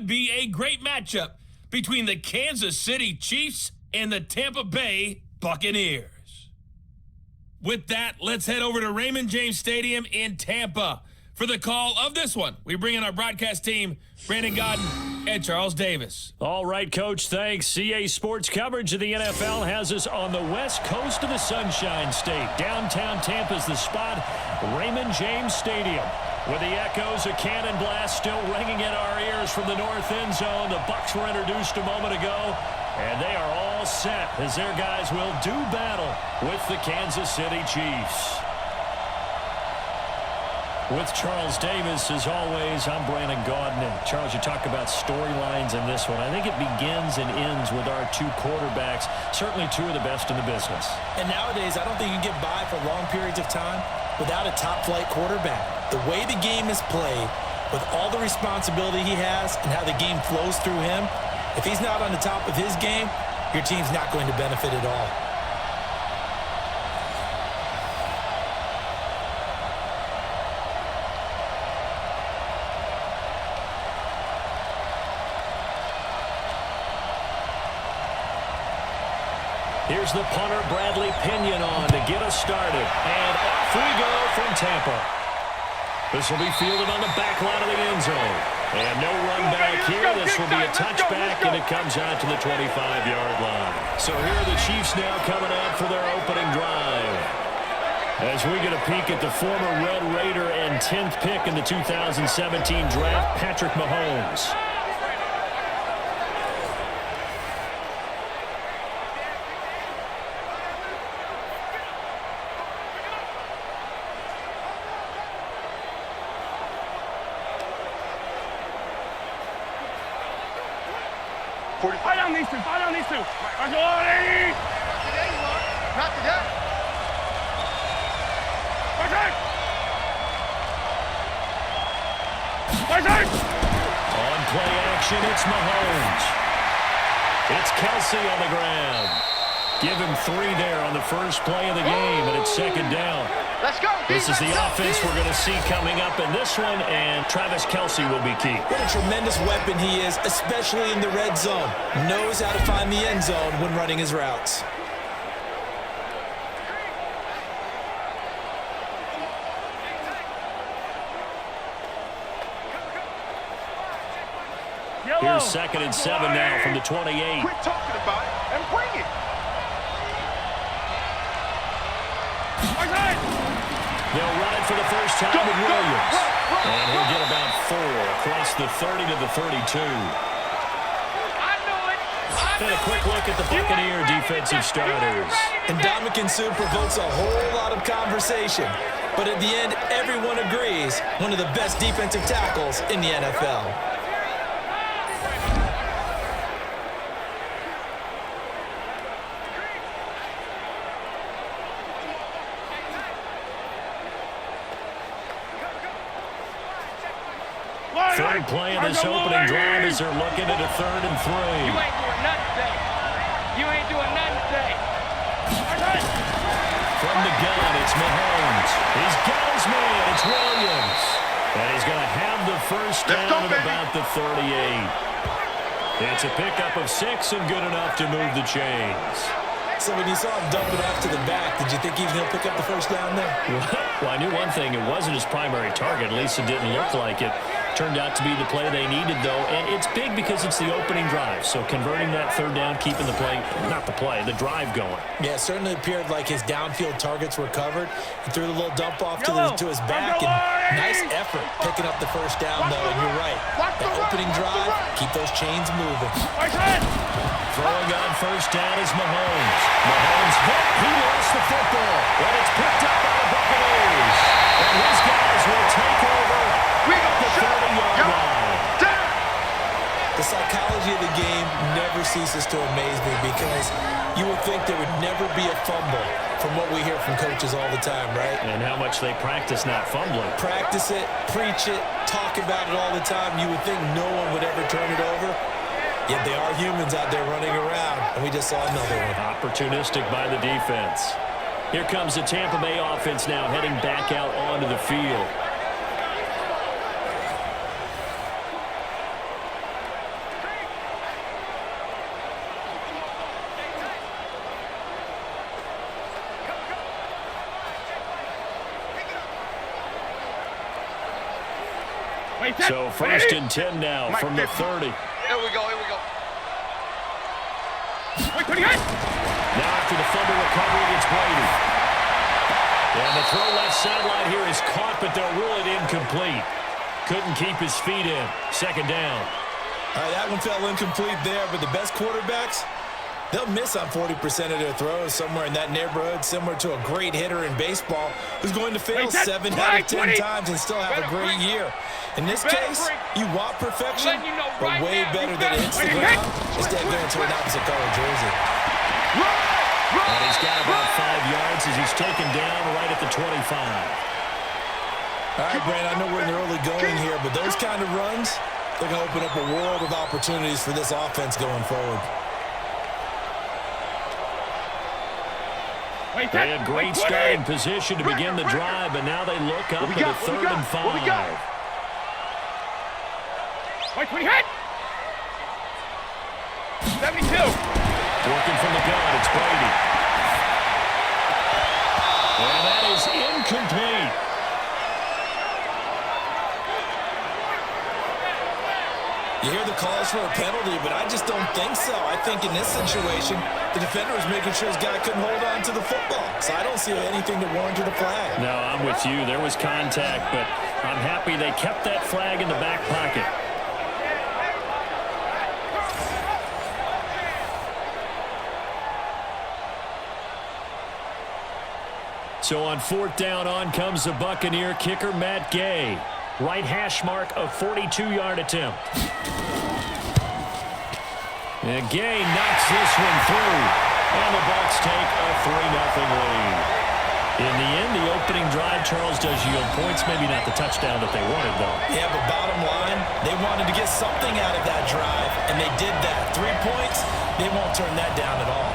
be a great matchup between the Kansas City Chiefs and the Tampa Bay Buccaneers. With that, let's head over to Raymond James Stadium in Tampa. For the call of this one, we bring in our broadcast team, Brandon Godden and Charles Davis. All right, Coach, thanks. CA Sports coverage of the NFL has us on the west coast of the Sunshine State. Downtown Tampa's the spot, Raymond James Stadium. With the echoes of cannon blast still ringing in our ears from the north end zone, the Bucs were introduced a moment ago, and they are all set as their guys will do battle with the Kansas City Chiefs. With Charles Davis, as always, I'm Brandon Godden. And Charles, you talk about storylines in this one. I think it begins and ends with our two quarterbacks, certainly two of the best in the business. And nowadays, I don't think you get by for long periods of time without a top-flight quarterback. The way the game is played, with all the responsibility he has and how the game flows through him, if he's not on the top of his game, your team's not going to benefit at all. Here's the punter, Bradley Pinion, on to get us started. And off we go from Tampa. This will be fielded on the back line of the end zone. And no run back here. This will be a touchback, and it comes out to the 25-yard line. So here are the Chiefs now coming out for their opening drive. As we get a peek at the former Red Raider and 10th pick in the 2017 draft, Patrick Mahomes. Fight on these two. Fight on these two. Not today, you are. Not today. On play action, it's Mahomes. It's Kelsey on the ground. Give him 3 there on the first play of the game, and it's second down. Let's go. This is the offense we're going to see coming up in this one, and Travis Kelsey will be key. What a tremendous weapon he is, especially in the red zone. Knows how to find the end zone when running his routes. Here's 2nd and 7 now from the 28. Quit talking about it and bring it. They'll run it for the first time with Williams. And he'll get about 4 across the 30 to the 32. And a quick look at the Buccaneer defensive starters. And Ndamukong Suh provokes a whole lot of conversation. But at the end, everyone agrees, one of the best defensive tackles in the NFL. Third play of this opening drive as they're looking at a 3rd and 3. You ain't doing nothing today. You ain't doing nothing today. From the gun, it's Mahomes. He's got his man. It's Williams. And he's going to have the first down at about the 38. It's a pickup of 6 and good enough to move the chains. So when you saw him dump it off to the back, did you think he was going to pick up the first down there? Well, I knew one thing. It wasn't his primary target. At least it didn't look like it. Turned out to be the play they needed, though, and it's big because it's the opening drive. So converting that 3rd down, keeping the play, not the play, the drive going. Yeah, it certainly appeared like his downfield targets were covered. He threw the little dump off to his back, and nice effort picking up the first down, though, and you're right. That opening drive, keep those chains moving. Throwing on first down is Mahomes. Mahomes hit. He lost the football, but it's picked up by the Buccaneers. And his guys will take over the 30-yard line. The psychology of the game never ceases to amaze me because you would think there would never be a fumble from what we hear from coaches all the time, right? And how much they practice not fumbling. Practice it, preach it, talk about it all the time. You would think no one would ever turn it over. Yet they are humans out there running around, and we just saw another one. Opportunistic by the defense. Here comes the Tampa Bay offense now heading back out onto the field. So 1st and 10 now from the 30. Here we go. Now after the fumble recovery, it's Brady. And the throw left sideline here is caught, but they'll rule it incomplete. Couldn't keep his feet in. 2nd down. All right, that one fell incomplete there, but the best quarterbacks, they'll miss on 40% of their throws, somewhere in that neighborhood, similar to a great hitter in baseball who's going to fail 7 out of 10 times and still have a great year. In this case, you want perfection, but way better than it hits the ground instead of going to an opposite color jersey. And he's got about 5 yards as he's taken down right at the 25. All right, Brandon, I know we're in the early going here, but those kind of runs, they're going to open up a world of opportunities for this offense going forward. They had great starting position to begin the drive, but now they look up at a 3rd and 5. Wait, we hit! 72. Working from the gun, it's Brady. And that is incomplete. You hear the calls for a penalty, but I just don't think so. I think in this situation, the defender was making sure his guy couldn't hold on to the football. So I don't see anything to warrant a flag. No, I'm with you. There was contact, but I'm happy they kept that flag in the back pocket. So on 4th down, on comes the Buccaneer kicker, Matt Gay. Right hash mark, a 42-yard attempt. And Gay knocks this one through. And the Bucs take a 3-0 lead. In the end, the opening drive, Charles, does yield points. Maybe not the touchdown that they wanted, though. Yeah, but bottom line, they wanted to get something out of that drive, and they did that. 3 points, they won't turn that down at all.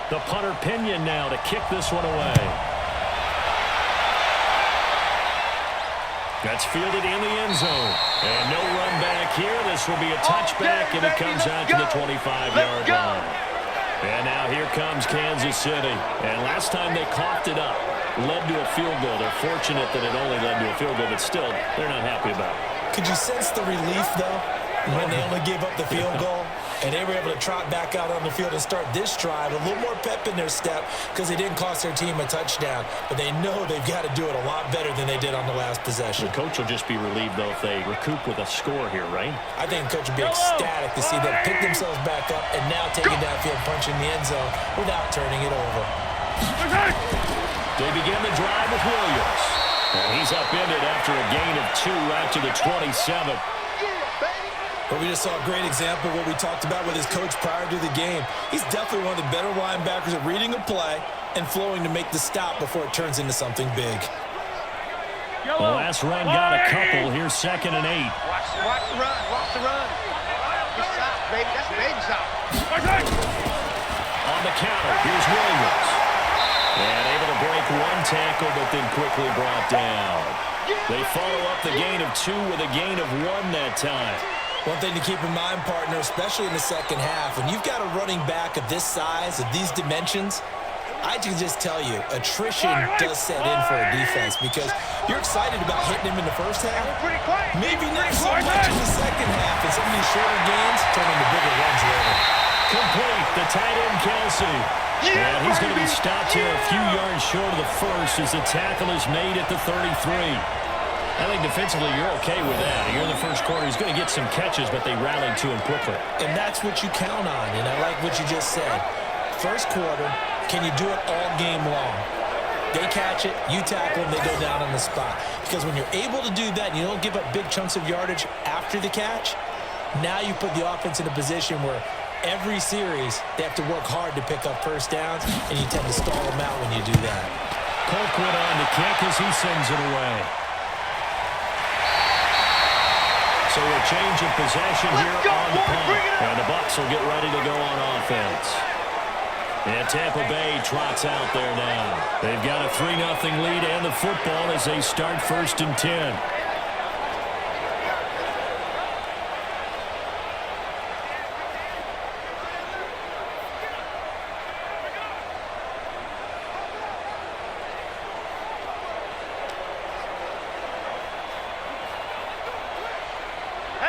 The punter Pinion now to kick this one away. That's fielded in the end zone. And no run back here. This will be a touchback, and it comes out to the 25-yard line. And now here comes Kansas City. And last time they coughed it up, led to a field goal. They're fortunate that it only led to a field goal, but still, they're not happy about it. Could you sense the relief, though, when they only gave up the field goal? And they were able to trot back out on the field and start this drive. A little more pep in their step because they didn't cost their team a touchdown. But they know they've got to do it a lot better than they did on the last possession. The coach will just be relieved, though, if they recoup with a score here, right? I think the coach will be ecstatic to see them pick themselves back up and now take it downfield, punch in the end zone without turning it over. They begin the drive with Williams. And he's upended after a gain of 2 out to the 27. But we just saw a great example of what we talked about with his coach prior to the game. He's definitely one of the better linebackers at reading a play and flowing to make the stop before it turns into something big. The last run got a couple. Here's 2nd and 8. Watch the run. Watch the run. Good shot, baby. That's a baby shot. On the counter, here's Williams. And able to break 1 tackle, but then quickly brought down. They follow up the gain of 2 with a gain of 1 that time. One thing to keep in mind, partner, especially in the second half, when you've got a running back of this size, of these dimensions, I can just tell you, attrition does set in for a defense because you're excited about hitting him in the first half. Maybe not so much in the second half, and some of these shorter gains turn into bigger runs later. Complete, the tight end, Kelsey. And he's going to be stopped here a few yards short of the first as the tackle is made at the 33. I think defensively you're okay with that. You're in the first quarter. He's going to get some catches, but they rallied to him quickly. And that's what you count on, and I like what you just said. First quarter, can you do it all game long? They catch it, you tackle them, they go down on the spot. Because when you're able to do that and you don't give up big chunks of yardage after the catch, now you put the offense in a position where every series they have to work hard to pick up first downs, and you tend to stall them out when you do that. Colquitt on the kick as he sends it away. So a change of possession here on the punt. And the Bucs will get ready to go on offense. And Tampa Bay trots out there now. They've got a 3-0 lead and the football as they start 1st and 10.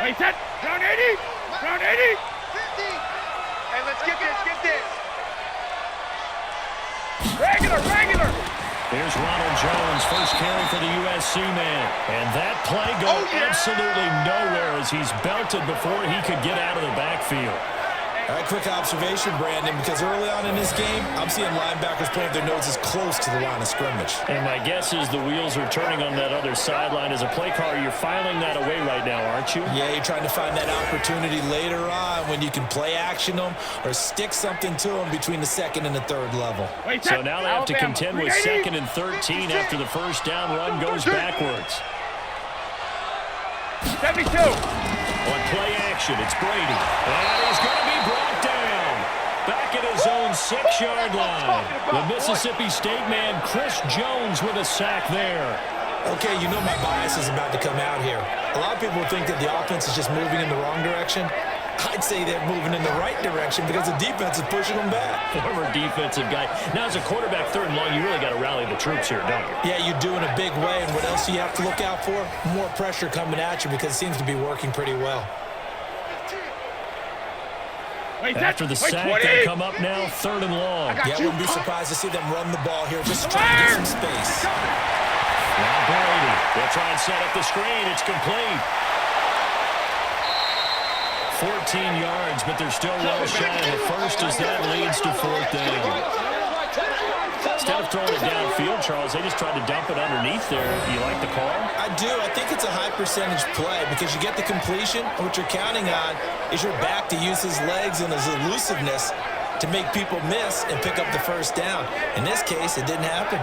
Hey, set. Round 80. Round 80. 50. Hey, let's get this. Regular. Here's Ronald Jones, first carry for the USC man. And that play goes absolutely nowhere as he's belted before he could get out of the backfield. All right, quick observation, Brandon, because early on in this game, I'm seeing linebackers putting their noses close to the line of scrimmage. And my guess is the wheels are turning on that other sideline. As a play caller, you're filing that away right now, aren't you? Yeah, you're trying to find that opportunity later on when you can play action them or stick something to them between the 2nd and the 3rd level. So now they have to contend with 2nd and 13 after the first down run goes backwards. 72. On play action, it's Brady. And he's going to be brought down. Back at his own 6-yard line. The Mississippi State man, Chris Jones, with a sack there. Okay, you know my bias is about to come out here. A lot of people think that the offense is just moving in the wrong direction. I'd say they're moving in the right direction because the defense is pushing them back. Former defensive guy. Now, as a quarterback, 3rd and long, you really got to rally the troops here, don't you? Yeah, you do in a big way. And what else do you have to look out for? More pressure coming at you because it seems to be working pretty well. After the sack, they come up now 3rd and long. Yeah, I wouldn't be surprised to see them run the ball here just to try to get some space. Now Brady. They'll try and set up the screen. It's complete. 14 yards, but they're still well shy of the first as that leads to 4th down. Instead of throwing it downfield, Charles, they just tried to dump it underneath there. Do you like the call? I do. I think it's a high-percentage play because you get the completion, and what you're counting on is your back to use his legs and his elusiveness to make people miss and pick up the first down. In this case, it didn't happen.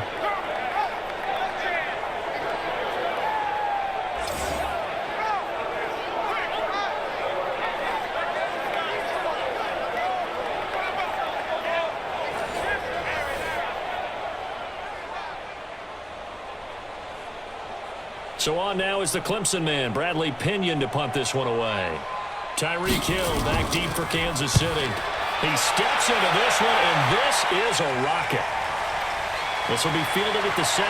So on now is the Clemson man, Bradley Pinion, to punt this one away. Tyreek Hill back deep for Kansas City. He steps into this one, and this is a rocket. This will be fielded at the 17.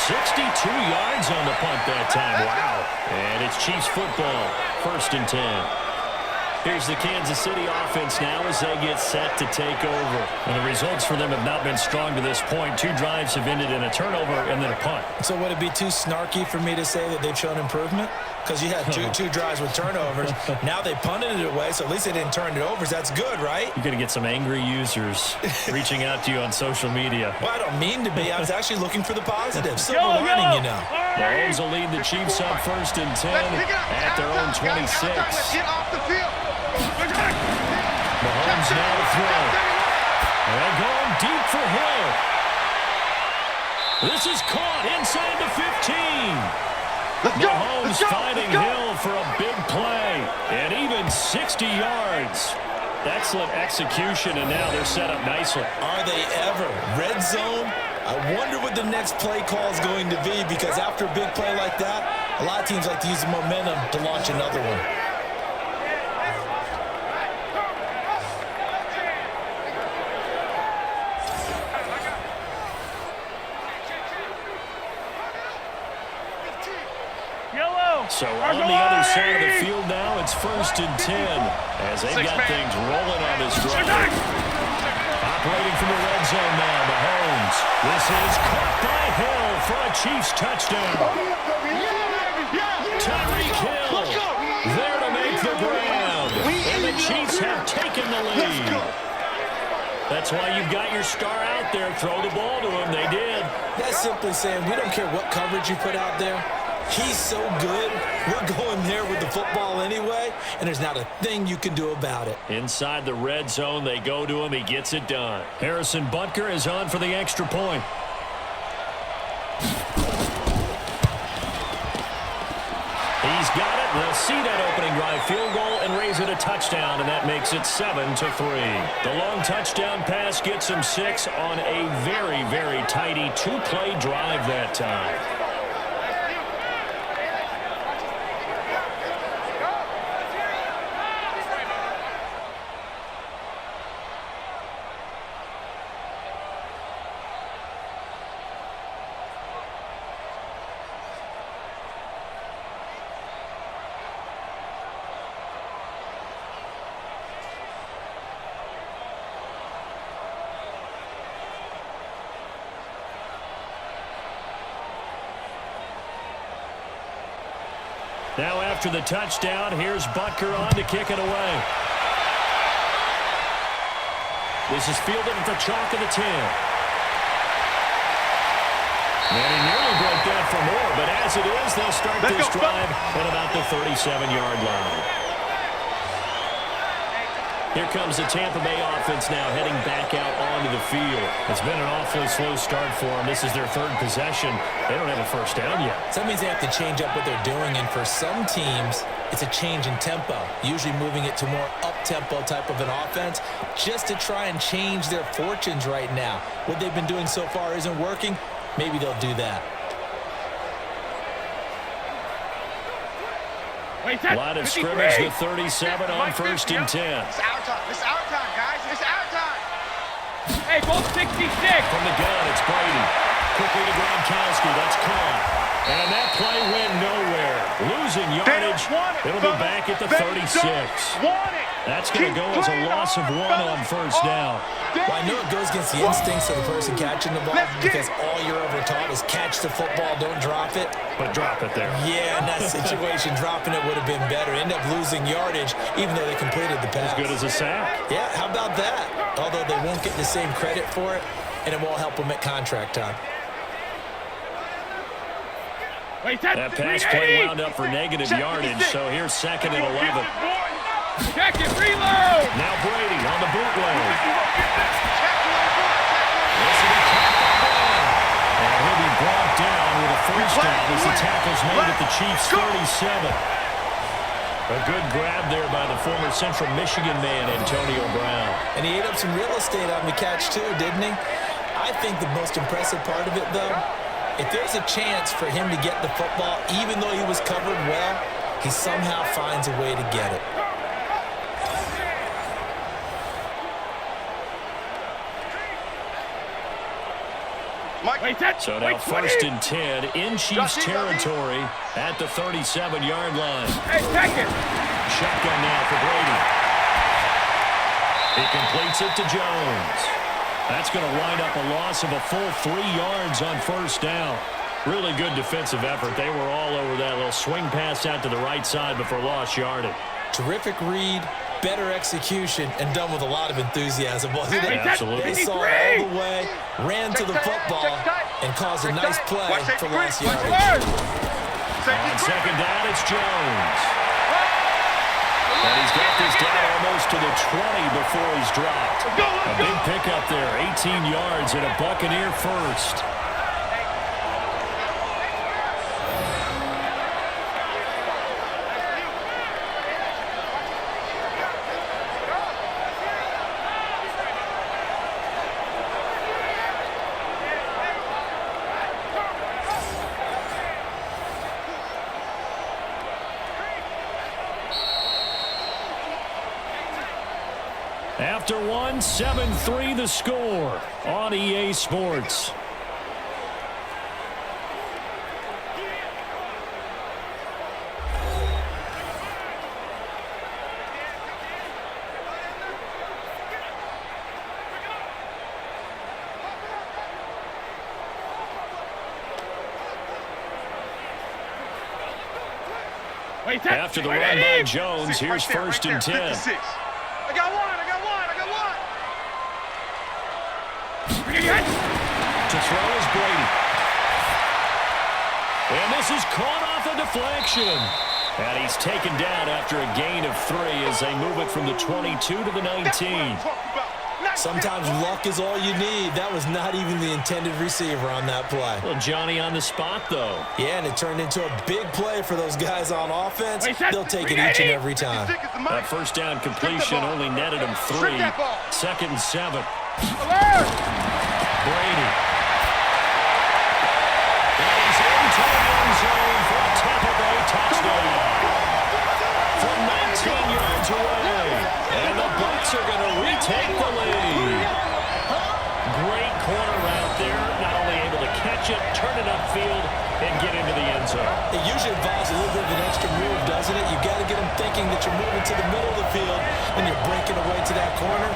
62 yards on the punt that time. Wow. And it's Chiefs football, 1st and 10. Here's the Kansas City offense now as they get set to take over. And the results for them have not been strong to this point. 2 drives have ended in a turnover and then a punt. So would it be too snarky for me to say that they've shown improvement? Because you had two drives with turnovers. Now they punted it away, so at least they didn't turn it over. So that's good, right? You're going to get some angry users reaching out to you on social media. Well, I don't mean to be. I was actually looking for the positive. Silver lining, you know. Mahomes will lead the Chiefs up 1st and 10 at their own 26. Get off the field. Mahomes now to throw. And going deep for Hill. This is caught inside the 15. Mahomes finding Hill for a big play. And even 60 yards. Excellent execution, and now they're set up nicely. Are they ever? Red zone? I wonder what the next play call is going to be, because after a big play like that, a lot of teams like to use the momentum to launch another one. So on the other side of the field now, it's 1st and 10 as they've got things rolling on this drive. Operating from the red zone now, Mahomes. This is caught by Hill for a Chiefs touchdown. Tyreek Hill there to make the ground. And the Chiefs have taken the lead. That's why you've got your star out there. Throw the ball to him. They did. That's simply saying we don't care what coverage you put out there. He's so good, we're going there with the football anyway, and there's not a thing you can do about it. Inside the red zone, they go to him. He gets it done. Harrison Butker is on for the extra point. He got it. They'll see that opening drive field goal and raise it a touchdown, and that makes it 7-3. The long touchdown pass gets them 6 on a very, very tidy two-play drive that time. Now after the touchdown, here's Butker on to kick it away. This is fielded at the chalk of the 10. And he nearly broke that for more, but as it is, they'll start this drive at about the 37-yard line. Here comes the Tampa Bay offense now heading back out onto the field. It's been an awfully slow start for them. This is their third possession. They don't have a first down yet. So that means they have to change up what they're doing, and for some teams, it's a change in tempo, usually moving it to more up-tempo type of an offense just to try and change their fortunes right now. What they've been doing so far isn't working. Maybe they'll do that. A lot of scrimmage, the 37 on 1st and 10. It's our time. It's our time, guys. It's our time. Hey, both 66. From the gun, it's Brady. Quickly to Gronkowski. That's caught. And that play went nowhere. Losing yardage. It'll be back at the 36. That's going to go as a loss of 1 on 1st down. Well, I know it goes against the instincts of the person catching the ball because all you're ever taught is catch the football, don't drop it. But drop it there. Yeah, in that situation, dropping it would have been better. End up losing yardage, even though they completed the pass. As good as a sack. Yeah, how about that? Although they won't get the same credit for it, and it won't help them at contract time. That pass play wound up for negative yardage, so here's 2nd and 11. Check it, reload! Now Brady on the bootleg. And he'll be brought down with a first down as the tackle's made at the Chiefs' 37. A good grab there by the former Central Michigan man, Antonio Brown. And he ate up some real estate on the catch, too, didn't he? I think the most impressive part of it, though, if there's a chance for him to get the football, even though he was covered well, he somehow finds a way to get it. So now 1st and 10 in Chiefs territory at the 37-yard line. Hey, check it. Shotgun now for Brady. He completes it to Jones. That's going to wind up a loss of a full 3 yards on 1st down. Really good defensive effort. They were all over that little swing pass out to the right side before lost yardage. Terrific read, better execution, and done with a lot of enthuson, wasn't it? Absolutely. They saw it all the way, ran to the football, and caused a nice play for lost yardage. On 2nd down, it's Jones. And he's got this down almost to the 20 before he's dropped. A big pickup there, 18 yards and a Buccaneer first. After 1, 7-3 the score on EA Sports. After the run by Jones, here's 1st and 10. I got one. To throw is Brady. And this is caught off a deflection. And he's taken down after a gain of 3 as they move it from the 22 to the 19. Sometimes luck is all you need. That was not even the intended receiver on that play. Well, Johnny on the spot, though. Yeah, and it turned into a big play for those guys on offense. They'll take it each and every time. That first down completion only netted him 3. 2nd and 7. Brady. And he's into the end zone for a Tampa Bay touchdown. From 19 yards away. And the Bucs are going to retake the lead. Great corner route there. Not only able to catch it, turn it upfield, and get into the end zone. It usually involves a little bit of an extra move, doesn't it? You've got to get them thinking that you're moving to the middle of the field and you're breaking away to that corner.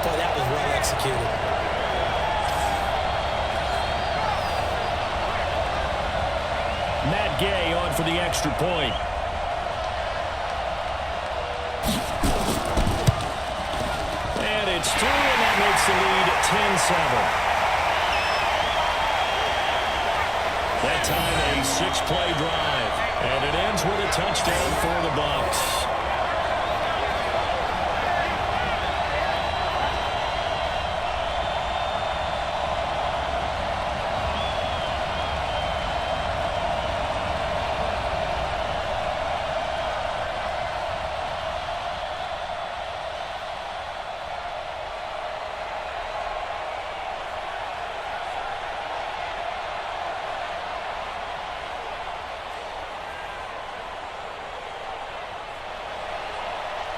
Boy, that was well executed. Matt Gay on for the extra point. And it's through, and that makes the lead 10-7. That time a 6-play drive, and it ends with a touchdown for the Bucs.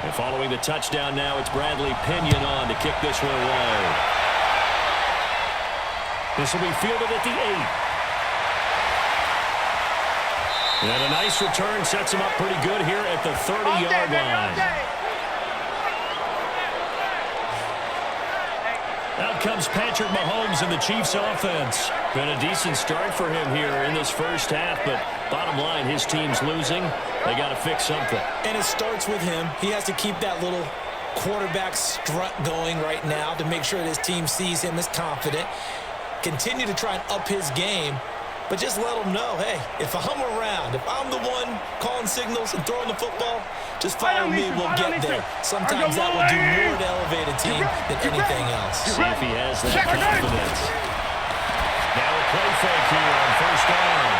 And following the touchdown now, it's Bradley Pinion on to kick this one away. This will be fielded at the 8. And a nice return sets him up pretty good here at the 30-yard line. Out comes Patrick Mahomes in the Chiefs' offense. Been a decent start for him here in this first half, but bottom line, his team's losing. They got to fix something. And it starts with him. He has to keep that little quarterback strut going right now to make sure that his team sees him as confident. Continue to try and up his game, but just let him know, hey, if I'm around, if I'm the one calling signals and throwing the football, just follow me, we'll get there. Sometimes that will do more to elevate a team than anything else. See if he has that confidence. Now a play fake here on first down.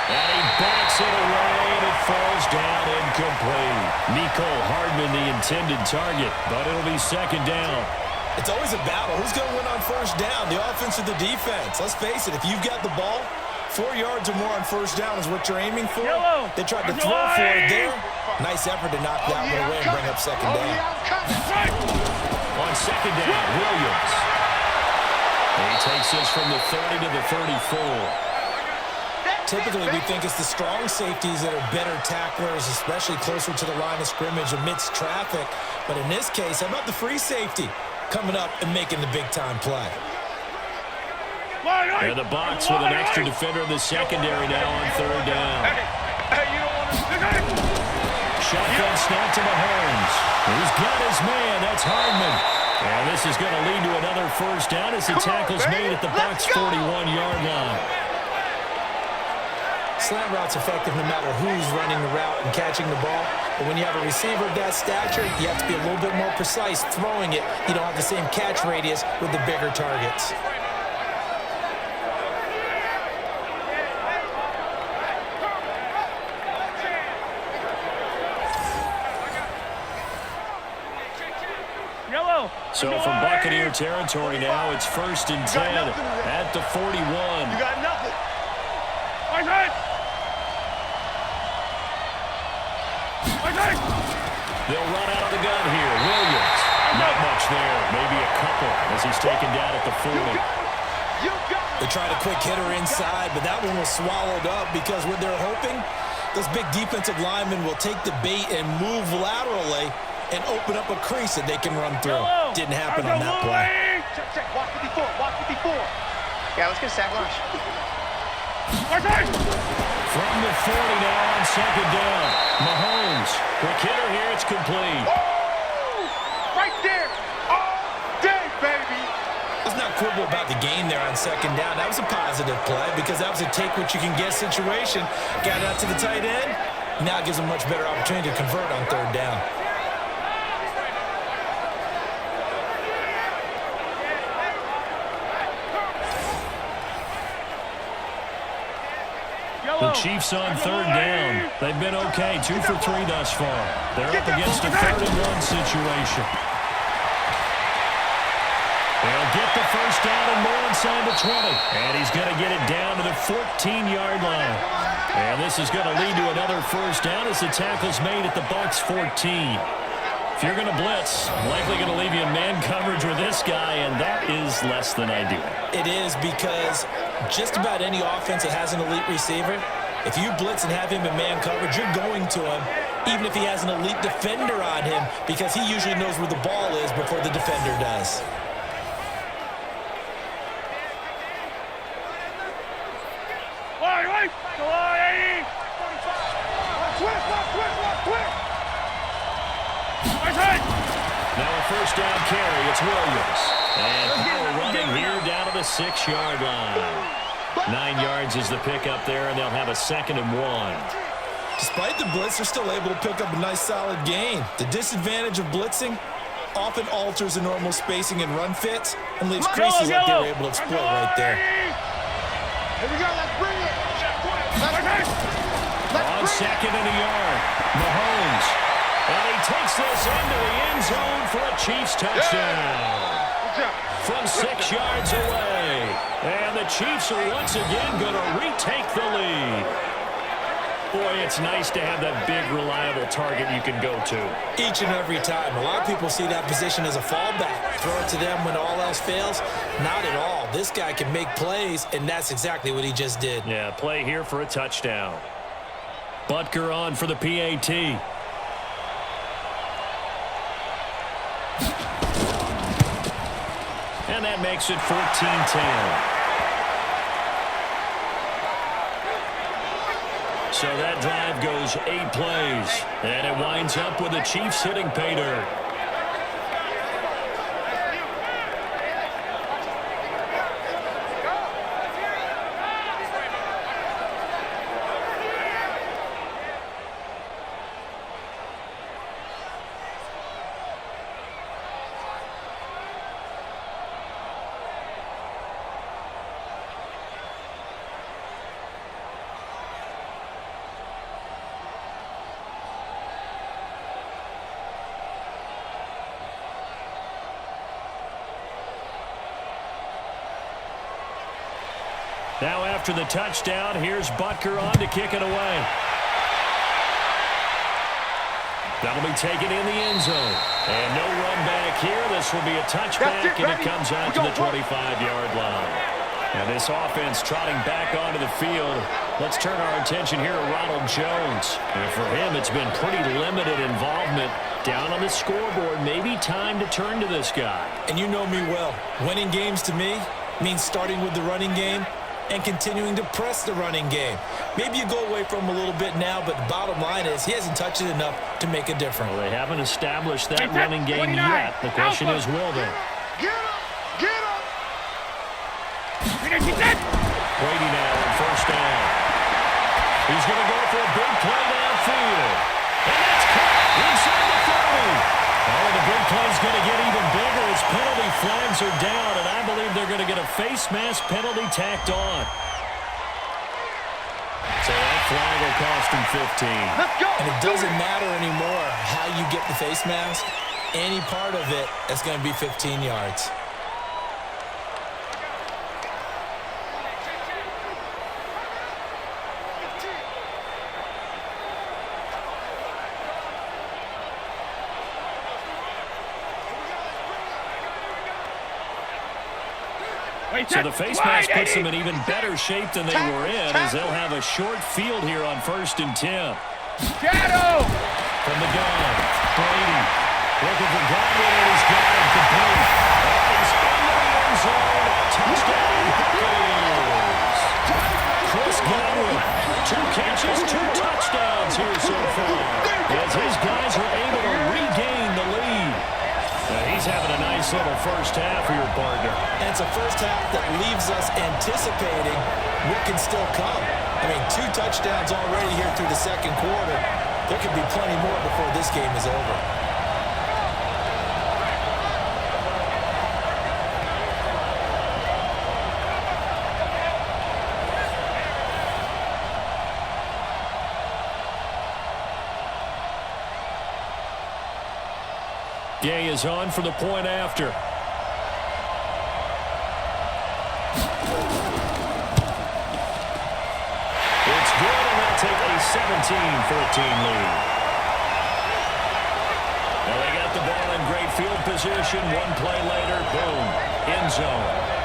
And he backs it away, and it falls down incomplete. Mecole Hardman, the intended target, but it'll be 2nd down. It's always a battle. Who's going to win on first down, the offense or the defense? Let's face it, if you've got the ball, 4 yards or more on first down is what you're aiming for. They tried to throw for it there. Nice effort to knock that one away and bring up 2nd down. On 2nd down, Williams. And he takes this from the 30 to the 34. Typically, we think it's the strong safeties that are better tacklers, especially closer to the line of scrimmage amidst traffic. But in this case, how about the free safety coming up and making the big-time play? And the Bucs with an extra defender in the secondary now on 3rd down. Shotgun snap to Mahomes. Who's got his man? That's Hardman. And this is going to lead to another first down as the tackle's made at the Bucs' 41-yard line. Slant route's effective no matter who's running the route and catching the ball. But when you have a receiver of that stature, you have to be a little bit more precise throwing it. You don't have the same catch radius with the bigger targets. So from Buccaneer territory now, it's 1st and 10 at the 41. You got nothing. They'll run out of the gun here. Williams. Not much there. Maybe a couple as he's taken down at the 40. They tried a quick hitter inside, but that one was swallowed up because what they're hoping, those big defensive linemen will take the bait and move laterally and open up a crease that they can run through. Didn't happen on that play. Check. Watch 54. Watch 54. Yeah, let's get a sack lunch. From the 40 now on 2nd down. Mahomes. Quick hitter here. It's complete. Right there. All day, baby. Let's not quibble about the gain there on 2nd down. That was a positive play because that was a take-what-you-can-get situation. Got it out to the tight end. Now it gives them a much better opportunity to convert on 3rd down. The Chiefs on third down. They've been okay, 2 for 3 thus far. They're up against a 3rd-and-1 situation. They'll get the first down and more inside the 20. And he's going to get it down to the 14-yard line. And this is going to lead to another first down as the tackle's made at the Bucs 14. If you're going to blitz, likely going to leave you in man coverage with this guy, and that is less than ideal. It is, because just about any offense that has an elite receiver, if you blitz and have him in man coverage, you're going to him, even if he has an elite defender on him, because he usually knows where the ball is before the defender does. Now a first down carry, it's Williams. And power running here down to the 6-yard line. 9 yards is the pickup there, and they'll have a 2nd and 1. Despite the blitz, they're still able to pick up a nice solid gain. The disadvantage of blitzing often alters the normal spacing and run fits and leaves creases like they were able to exploit right there. Here we go, let's bring it. On 2nd and a yard, Mahomes. And he takes this into the end zone for a Chiefs touchdown. From 6 yards away. And the Chiefs are once again going to retake the lead. Boy, it's nice to have that big, reliable target you can go to. Each and every time. A lot of people see that position as a fallback. Throw it to them when all else fails. Not at all. This guy can make plays, and that's exactly what he just did. Yeah, play here for a touchdown. Butker on for the PAT. And that makes it 14-10. So that drive goes 8 plays. And it winds up with the Chiefs hitting pay dirt. Now after the touchdown, here's Butker on to kick it away. That'll be taken in the end zone. And no run back here. This will be a touchback, and it comes out to the 25-yard line. And this offense trotting back onto the field. Let's turn our attention here to Ronald Jones. And for him, it's been pretty limited involvement down on the scoreboard. Maybe time to turn to this guy. And you know me well. Winning games to me means starting with the running game and continuing to press the running game. Maybe you go away from him a little bit now, but the bottom line is he hasn't touched it enough to make a difference. Well, they haven't established that running game yet. The question is, will they? Get up! Get up! Brady now on first down. He's going to go for a big play downfield. And that's caught inside the 30. Oh, the big play's going to get even bigger as penalty flags are down, and I believe they're going to get a face mask penalty tacked on. So that flag will cost him 15. Let's go! And it doesn't matter anymore how you get the face mask. Any part of it is going to be 15 yards. So the face mask puts them in even better shape than they were in, as they'll have a short field here on 1st and 10. Shadow! From the gun, Brady looking for Godwin, and he's got him complete. And he's in the end zone. Touchdown, Buccaneers. Chris Godwin, 2 catches, 2 touchdowns here so far, as his guys are able to regain the lead. He's having a nice little first half here, partner. And it's a first half that leaves us anticipating what can still come. I mean, 2 touchdowns already here through the second quarter. There could be plenty more before this game is over. Gay is on for the point after. It's good, and they'll take a 17-14 lead. Now they got the ball in great field position. One play later, boom, end zone.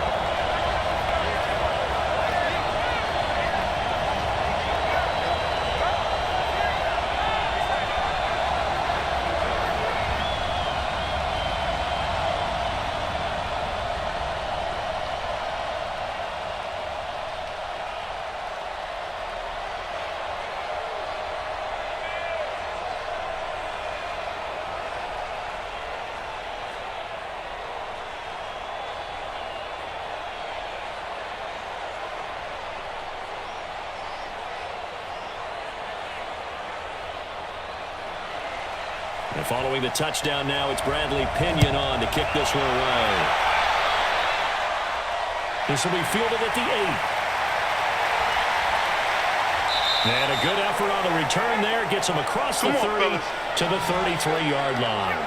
And following the touchdown now, it's Bradley Pinion on to kick this one away. This will be fielded at the 8. And a good effort on the return there. Gets him across the 30 to the 33-yard line.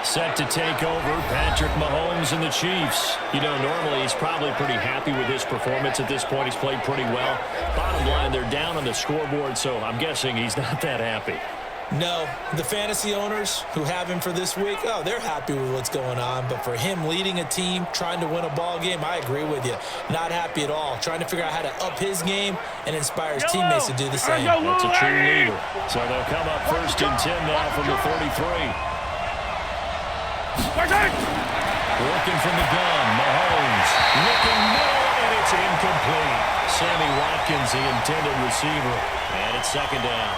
Set to take over, Patrick Mahomes and the Chiefs. You know, normally he's probably pretty happy with his performance at this point. He's played pretty well. Bottom line, they're down on the scoreboard, so I'm guessing he's not that happy. No, the fantasy owners who have him for this week, oh, they're happy with what's going on. But for him leading a team, trying to win a ball game, I agree with you. Not happy at all. Trying to figure out how to up his game and inspire his teammates to do the same. That's a true leader. So they'll come up 1st and 10 now from the 43. Working from the gun, Mahomes looking middle, and it's incomplete. Sammy Watkins, the intended receiver, and it's 2nd down.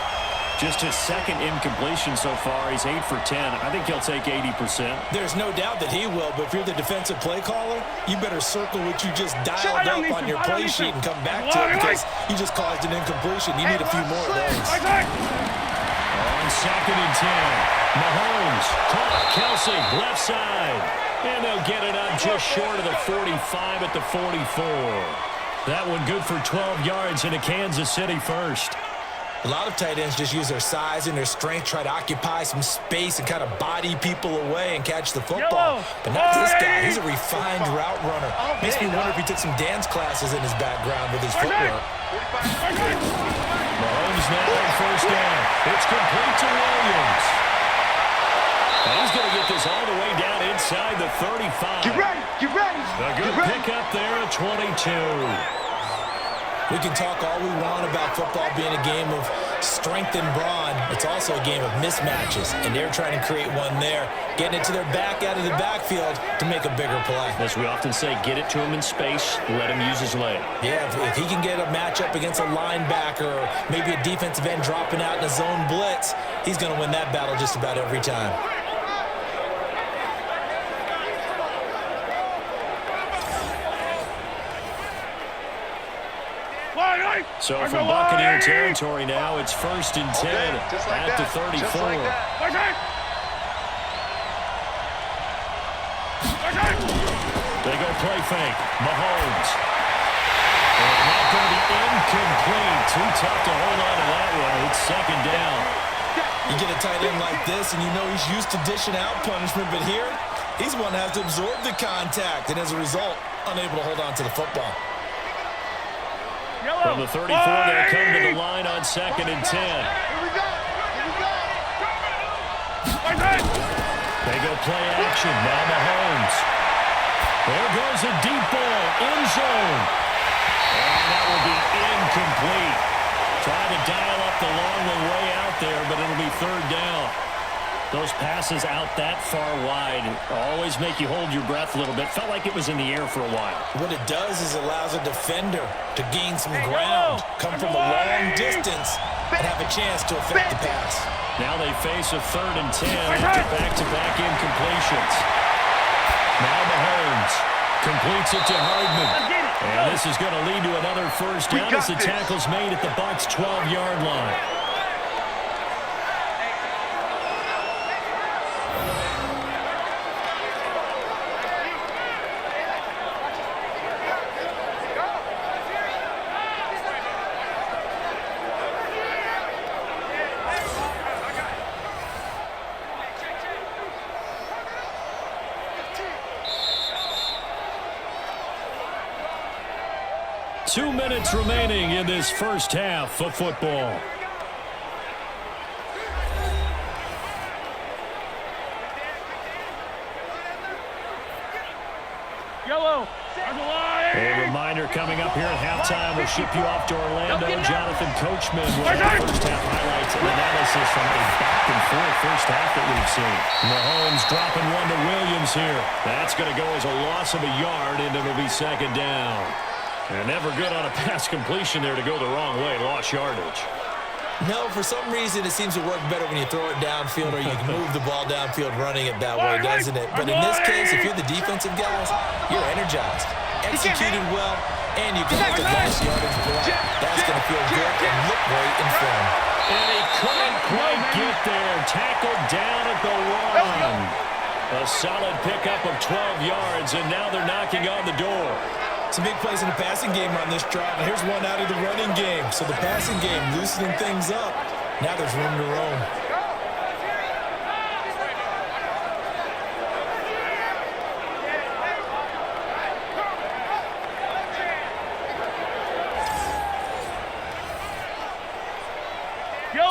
Just his 2nd incompletion so far. He's 8 for 10. I think he'll take 80%. There's no doubt that he will, but if you're the defensive play caller, you better circle what you just dialed up on your play sheet and come back to it because you just caused an incompletion. You need a few more of those. On 2nd and 10. Mahomes, caught, Kelsey, left side. And they'll get it up just short of the 45 at the 44. That one good for 12 yards into Kansas City 1st. A lot of tight ends just use their size and their strength, try to occupy some space and kind of body people away and catch the football. But not this guy. He's a refined route runner. Makes me wonder if he took some dance classes in his background with his footwork. Mahomes now on 1st down. It's complete to Williams. And he's going to get this all the way down inside the 35. Get ready, get ready. A good pickup there at 22. We can talk all we want about football being a game of strength and brawn. It's also a game of mismatches, and they're trying to create one there, getting it to their back out of the backfield to make a bigger play. As we often say, get it to him in space, let him use his leg. Yeah, if he can get a matchup against a linebacker or maybe a defensive end dropping out in a zone blitz, he's going to win that battle just about every time. So from Buccaneer territory now, it's 1st and 10 at the 34. They go play fake. Mahomes. And that's going to be incomplete. Too tough to hold on to that one. It's 2nd down. You get a tight end like this, and you know he's used to dishing out punishment, but here, he's the one that has to absorb the contact, and as a result, unable to hold on to the football. From the 34, they'll come to the line on 2nd and 10. They go play action. Now Mahomes. There goes a deep ball. End zone. And that will be incomplete. Trying to dial up the long way out there, but it'll be 3rd down. Those passes out that far wide always make you hold your breath a little bit. Felt like it was in the air for a while. What it does is it allows a defender to gain some ground, come from a long distance, and have a chance to affect the pass. Now they face a 3rd and 10 after back-to-back incompletions. Now Mahomes completes it to Hardman. And this is going to lead to another 1st down as the tackle's made at the Bucs' 12-yard line. 2 minutes remaining in this first half of football. Yellow. A reminder coming up here at halftime. We'll ship you off to Orlando. Jonathan Coachman will have first half highlights and analysis from a back-and-forth first half that we've seen. Mahomes dropping one to Williams here. That's going to go as a loss of a yard, and it'll be second down. And never good on a pass completion there to go the wrong way. Lost yardage. No, for some reason, it seems to work better when you throw it downfield or you can move the ball downfield running it that way, doesn't it? But in this case, if you're the defensive guys, you're energized, executed well, and you can make a nice yardage play. That's going to feel good and look great in film. And he couldn't quite get there. Tackled down at the 1. A solid pickup of 12 yards, and now they're knocking on the door. Some big plays in the passing game on this drive, and here's one out of the running game. So the passing game loosening things up. Now there's room to roam.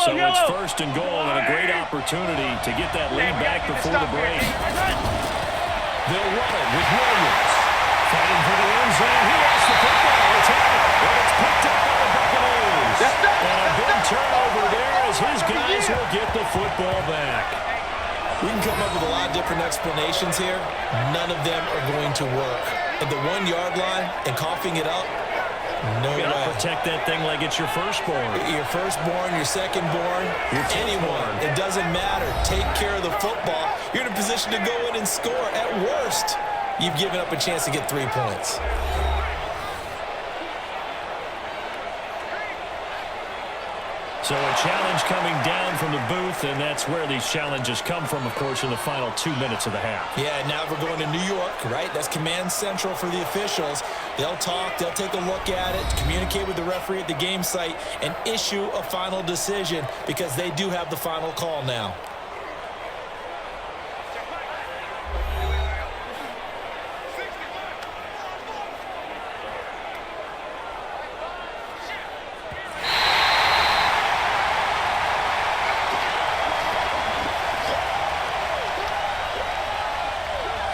So it's first and goal and a great opportunity to get that lead back before the break. They'll run it with Williams. Fighting for the end zone. He lost the football. It's out. And it's picked up by the Buccaneers. And a big turnover there as his guys will get the football back. We can come up with a lot of different explanations here. None of them are going to work. At the 1 yard line and coughing it up, no way. You gotta protect that thing like it's your firstborn. Your firstborn, your secondborn, anyone. It doesn't matter. Take care of the football. You're in a position to go in and score. At worst, you've given up a chance to get 3 points. So a challenge coming down from the booth, and that's where these challenges come from, of course, in the final 2 minutes of the half. Yeah, now we're going to New York, right? That's command central for the officials. They'll talk, they'll take a look at it, communicate with the referee at the game site, and issue a final decision because they do have the final call now.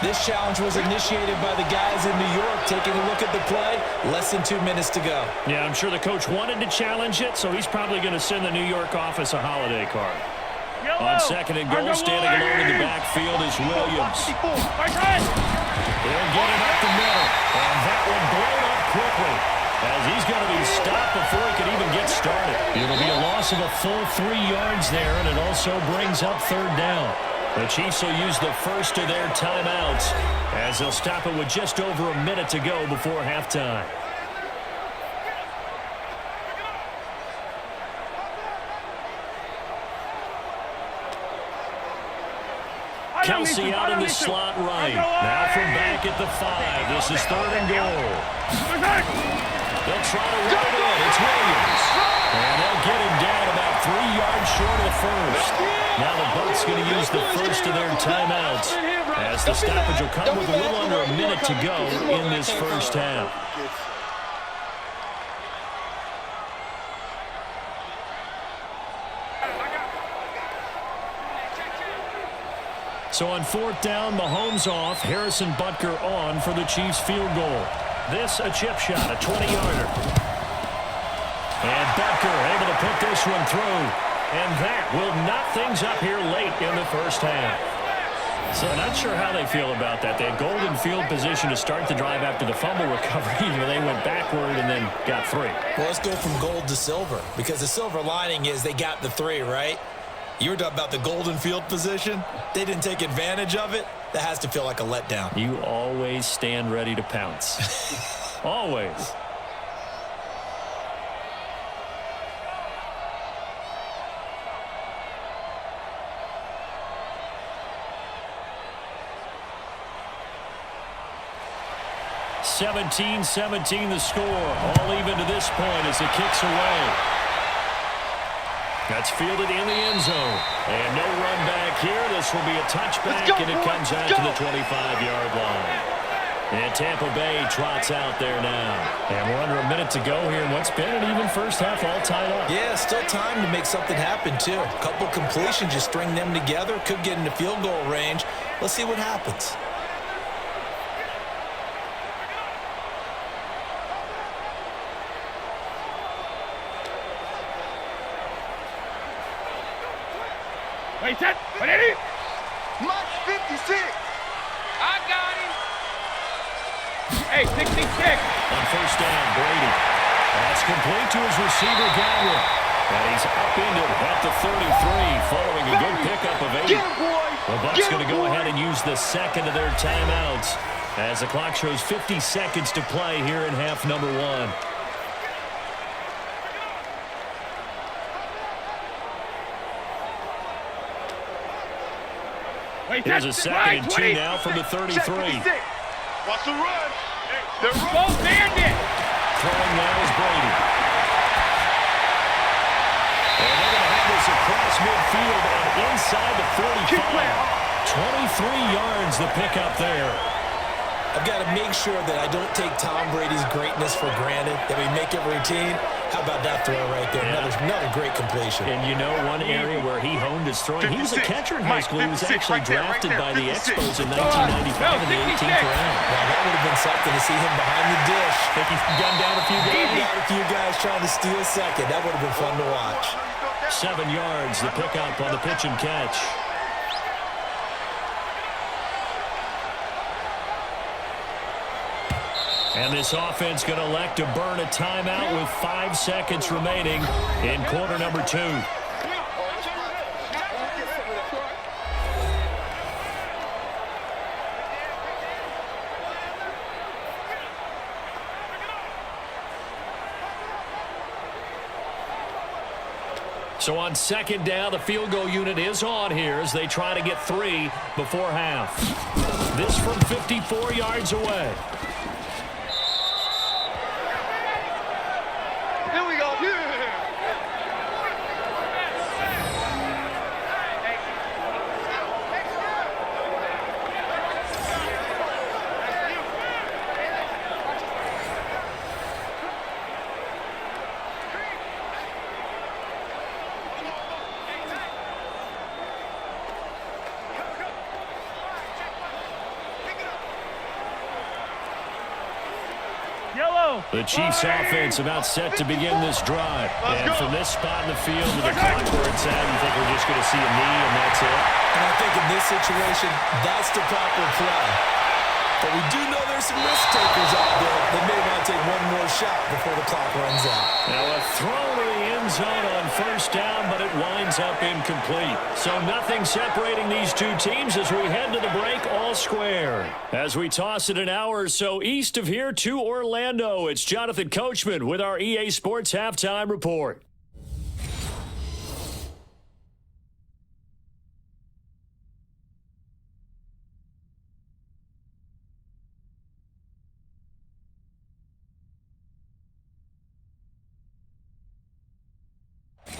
This challenge was initiated by the guys in New York. Taking a look at the play, less than 2 minutes to go. Yeah, I'm sure the coach wanted to challenge it, so he's probably going to send the New York office a holiday card. On second and goal, standing alone in the backfield is Williams. They'll get it up the middle, and that one blown up quickly as he's going to be stopped before he can even get started. It'll be a loss of a full 3 yards there, and it also brings up third down. The Chiefs will use the first of their timeouts as they'll stop it with just over a minute to go before halftime. Kelsey out in the slot right. Now from back at the 5. This is third and goal. They'll try to run it in. It's Williams. And they'll get him down about 3 yards short of the first. Now the Bucs going to use the first of their timeouts as the stoppage will come with a little under a minute to go in this first half. So on fourth down, Mahomes off, Harrison Butker on for the Chiefs field goal. This a chip shot, a 20-yarder. And Butker able to put this one through. And that will knock things up here late in the first half. So not sure how they feel about that. They had golden field position to start the drive after the fumble recovery, where they went backward and then got 3. Well, let's go from gold to silver, because the silver lining is they got the 3, right? You were talking about the golden field position. They didn't take advantage of it. That has to feel like a letdown. You always stand ready to pounce. Always. (17-17) the score. All even to this point as it kicks away. That's fielded in the end zone. And no run back here. This will be a touchback, and it comes out to the 25-yard line. And Tampa Bay trots out there now. And we're under a minute to go here in what's been an even first half, all tied up. Yeah, still time to make something happen, too. A couple completions, just string them together. Could get into field goal range. Let's see what happens. Wait, set. Ready? Mark 56. I got him. Hey, 66. On first down, Brady. That's complete to his receiver, Goodall. And he's up into at the 33, following a good pickup of 8. The Bucs going to go ahead and use the second of their timeouts as the clock shows 50 seconds to play here in half number 1. Here's a second and 2 now from the 33. Watch the run. They're Go Bandit. Throwing now is Brady. And they're going to have this across midfield and inside the 45. 23 yards the pickup there. I've got to make sure that I don't take Tom Brady's greatness for granted, that we make it routine. How about that throw right there? Yeah. Another great completion. And you know one area where he honed his throwing, he was a catcher in high school. He was actually drafted by the Expos in 1995 in the 18th round. Wow, that would have been something to see him behind the dish. Think he's gunned down a few guys? Gunned down a few guys trying to steal second. That would have been fun to watch. 7 yards, the pickup on the pitch and catch. And this offense going to elect to burn a timeout with 5 seconds remaining in quarter number 2. So on second down, the field goal unit is on here as they try to get 3 before half. This from 54 yards away. Here we go. Yeah. Yellow. The Chiefs offense about set to begin this drive. And from this spot in the field with the clock where it's at, you think we're just going to see a knee and that's it? And I think in this situation, that's the proper play. But we do know there's some risk takers out there that may want to take one more shot before the clock runs out. Now a throw to the end zone on first down, but it winds up incomplete. So nothing separating these two teams as we head to the break all square. As we toss it an hour or so east of here to Orlando, it's Jonathan Coachman with our EA Sports Halftime Report.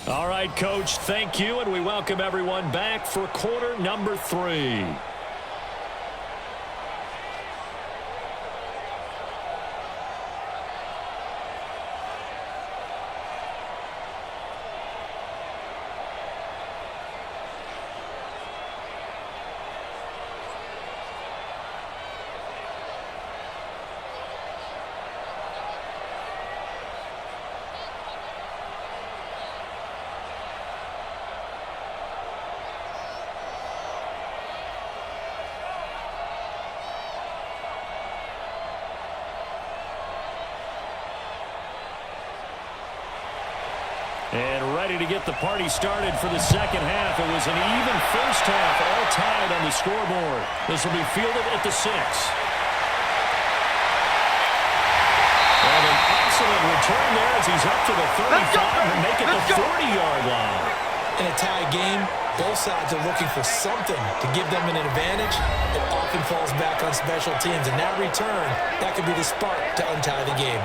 All right, Coach, thank you, and we welcome everyone back for quarter number 3. And ready to get the party started for the second half. It was an even first half, all tied on the scoreboard. This will be fielded at the 6. And an excellent return there as he's up to the 35 and make it the 40-yard line. In a tie game, both sides are looking for something to give them an advantage. It often falls back on special teams. And that return, that could be the spark to untie the game.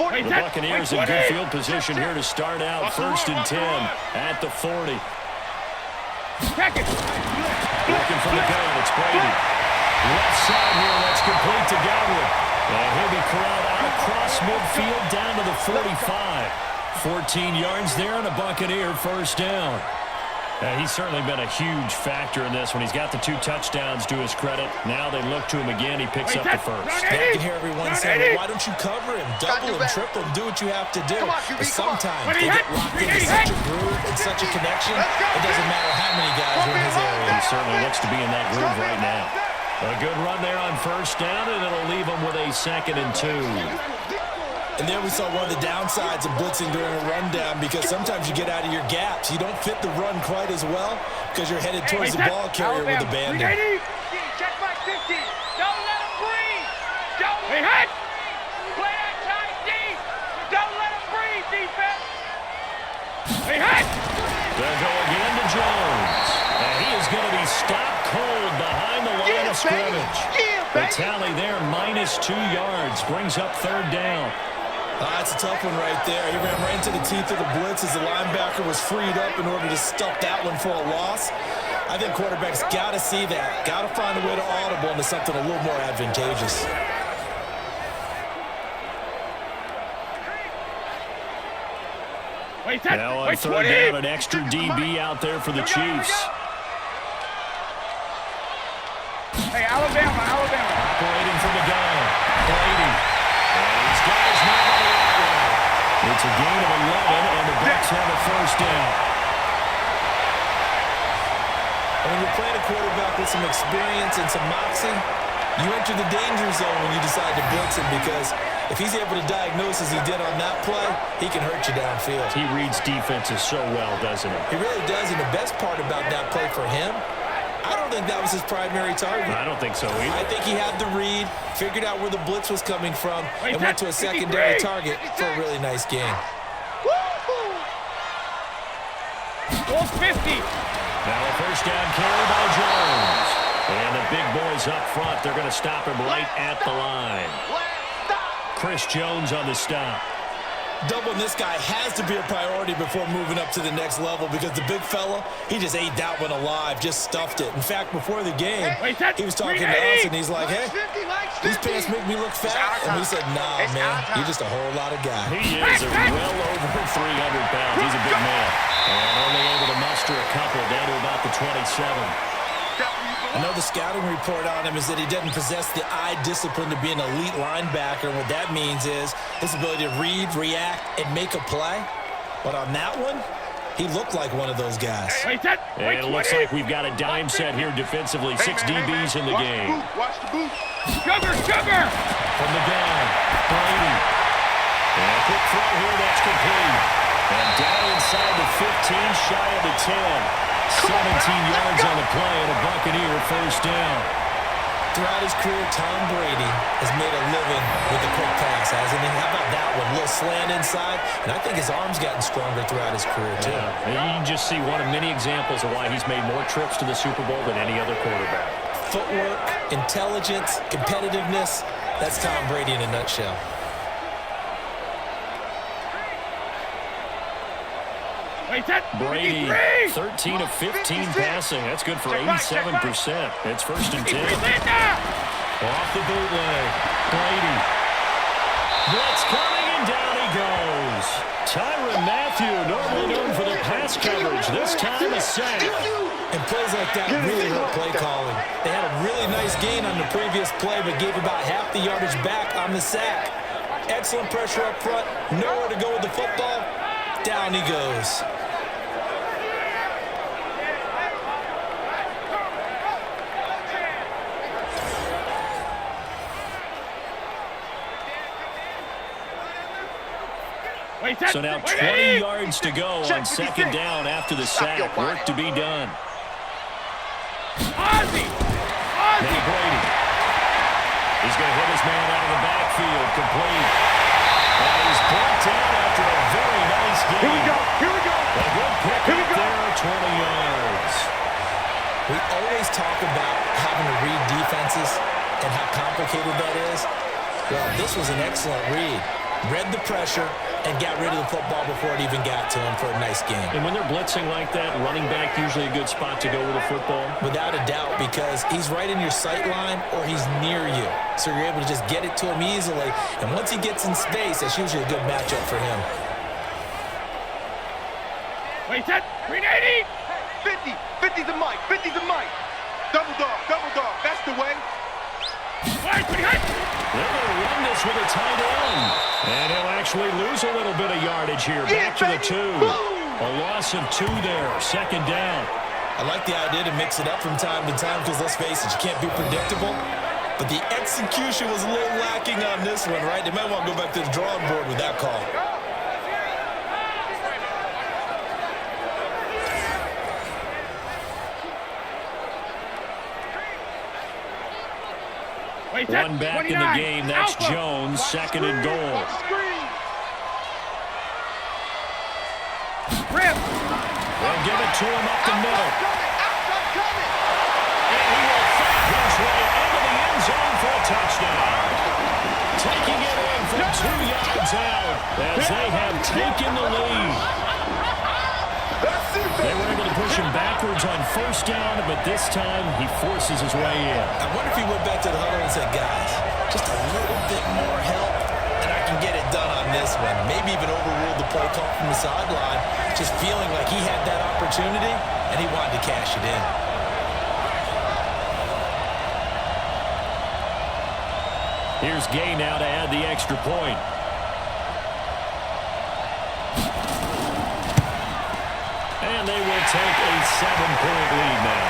The Buccaneers in good field position here to start out. 1st and 10 at the 40. Looking for the gun. It's Brady. Left side here. That's complete to Godwin. And he'll be corralled out across midfield down to the 45. 14 yards there and a Buccaneer 1st down. He's certainly been a huge factor in this when he's got the 2 touchdowns to his credit. Now they look to him again. He picks up the 1st. I can hear everyone saying, well, why don't you cover him, double him, triple him, do what you have to do. But sometimes they get locked into such a groove and such a connection, it doesn't matter how many guys are in his area. He certainly looks to be in that groove right now. A good run there on 1st down, and it'll leave him with a 2nd and 2. And there we saw one of the downsides of blitzing during a rundown, because sometimes you get out of your gaps. You don't fit the run quite as well because you're headed towards the ball carrier with abandon. Check back 50. Don't let him breathe. Don't let him play that tight deep. Don't let him breathe, defense. They'll go again to Jones. And he is going to be stopped cold behind the line of scrimmage. The tally there, -2 yards, brings up 3rd down. That's a tough one right there. He ran right into the teeth of the blitz as the linebacker was freed up in order to stuff that one for a loss. I think quarterbacks got to see that. Got to find a way to audible into something a little more advantageous. Now on 3rd down, an extra DB out there for the Chiefs. Hey, Alabama. Operating from the gun. Brady. And he's got his man on the outright. It's a gain of 11, and the Bucs have a 1st down. And when you're playing a quarterback with some experience and some moxie, you enter the danger zone when you decide to blitz him, because if he's able to diagnose as he did on that play, he can hurt you downfield. He reads defenses so well, doesn't he? He really does, and the best part about that play for him, I don't think that was his primary target. I don't think so either. I think he had the read, figured out where the blitz was coming from, and went to a secondary target for a really nice gain. Goal 50. Now a 1st down carry by Jones. And the big boys up front, they're going to stop him right at the line. Chris Jones on the stop. Doubling this guy has to be a priority before moving up to the next level, because the big fella, he just ate that one alive, just stuffed it. In fact, before the game, he was talking to us, and he's like, hey, these pants make me look fat. And we said, nah, man, you're just a whole lot of guy. He is well over 300 pounds. He's a big man. And only able to muster a couple down to about the 27. Another scouting report on him is that he doesn't possess the eye discipline to be an elite linebacker. And what that means is his ability to read, react, and make a play. But on that one, he looked like one of those guys. And it looks like we've got a dime set here defensively. 6 DBs in the game. Watch the boot. Sugar! From the gun, Brady. And a quick throw here, that's complete. And down inside the 15, shy of the 10. 17 yards on the play, and a Buccaneer 1st down. Throughout his career, Tom Brady has made a living with the quick pass, hasn't he? How about that one? A little slant inside, and I think his arm's gotten stronger throughout his career, too. Yeah. You can just see one of many examples of why he's made more trips to the Super Bowl than any other quarterback. Footwork, intelligence, competitiveness, that's Tom Brady in a nutshell. Brady, 13 of 15 passing. That's good for 87%. It's 1st and 10. Off the bootleg. Brady. Blitz coming, and down he goes. Tyrann Mathieu, normally known for the pass coverage. This time a sack. And plays like that really hurt play calling. They had a really nice gain on the previous play, but gave about half the yardage back on the sack. Excellent pressure up front. Nowhere to go with the football. Down he goes. So now 20 yards to go on 2nd down after the sack. Work to be done. Ozzy! Now Brady. He's going to hit his man out of the backfield. Complete. And he's brought down after a very nice game. Here we go! A good pick up there, 20 yards. We always talk about having to read defenses and how complicated that is. Well, this was an excellent read. read the pressure, and got rid of the football before it even got to him for a nice game. And when they're blitzing like that, running back usually a good spot to go with the football? Without a doubt, because he's right in your sight line or he's near you. So you're able to just get it to him easily. And once he gets in space, that's usually a good matchup for him. Wait, set, 380. 50. 50's a mic. 50's a mic. Double dog. That's the way. Wait, 300. They're going to run this with a tight end. And he'll actually lose a little bit of yardage here. Back to the 2. A loss of 2 there. Second down. I like the idea to mix it up from time to time because, let's face it, you can't be predictable. But the execution was a little lacking on this one, right? They might want to go back to the drawing board with that call. One back in the game. That's Jones. Second and goal. They'll give it to him up the middle. And he will fight his way into the end zone for a touchdown. Taking it in from 2 yards out as they have taken the lead. They were able to push him backwards on first down, but this time he forces his way in. I wonder if he went back to the huddle and said, guys, just a little bit more help, and I can get it done on this one. Maybe even overruled the play call from the sideline, just feeling like he had that opportunity, and he wanted to cash it in. Here's Gay now to add the extra point. And they will take a 7-point lead now.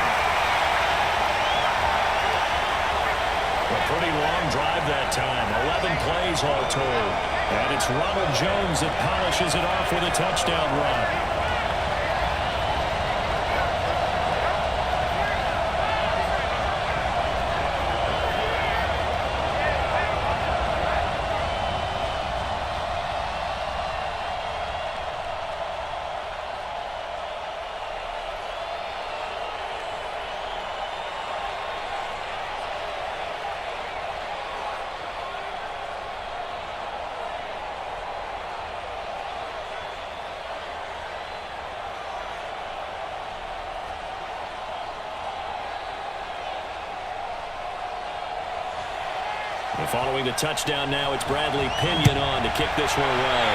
A pretty long drive that time. 11 plays all told. And it's Ronald Jones that polishes it off with a touchdown run. Following the touchdown now, it's Bradley Pinion on to kick this one away.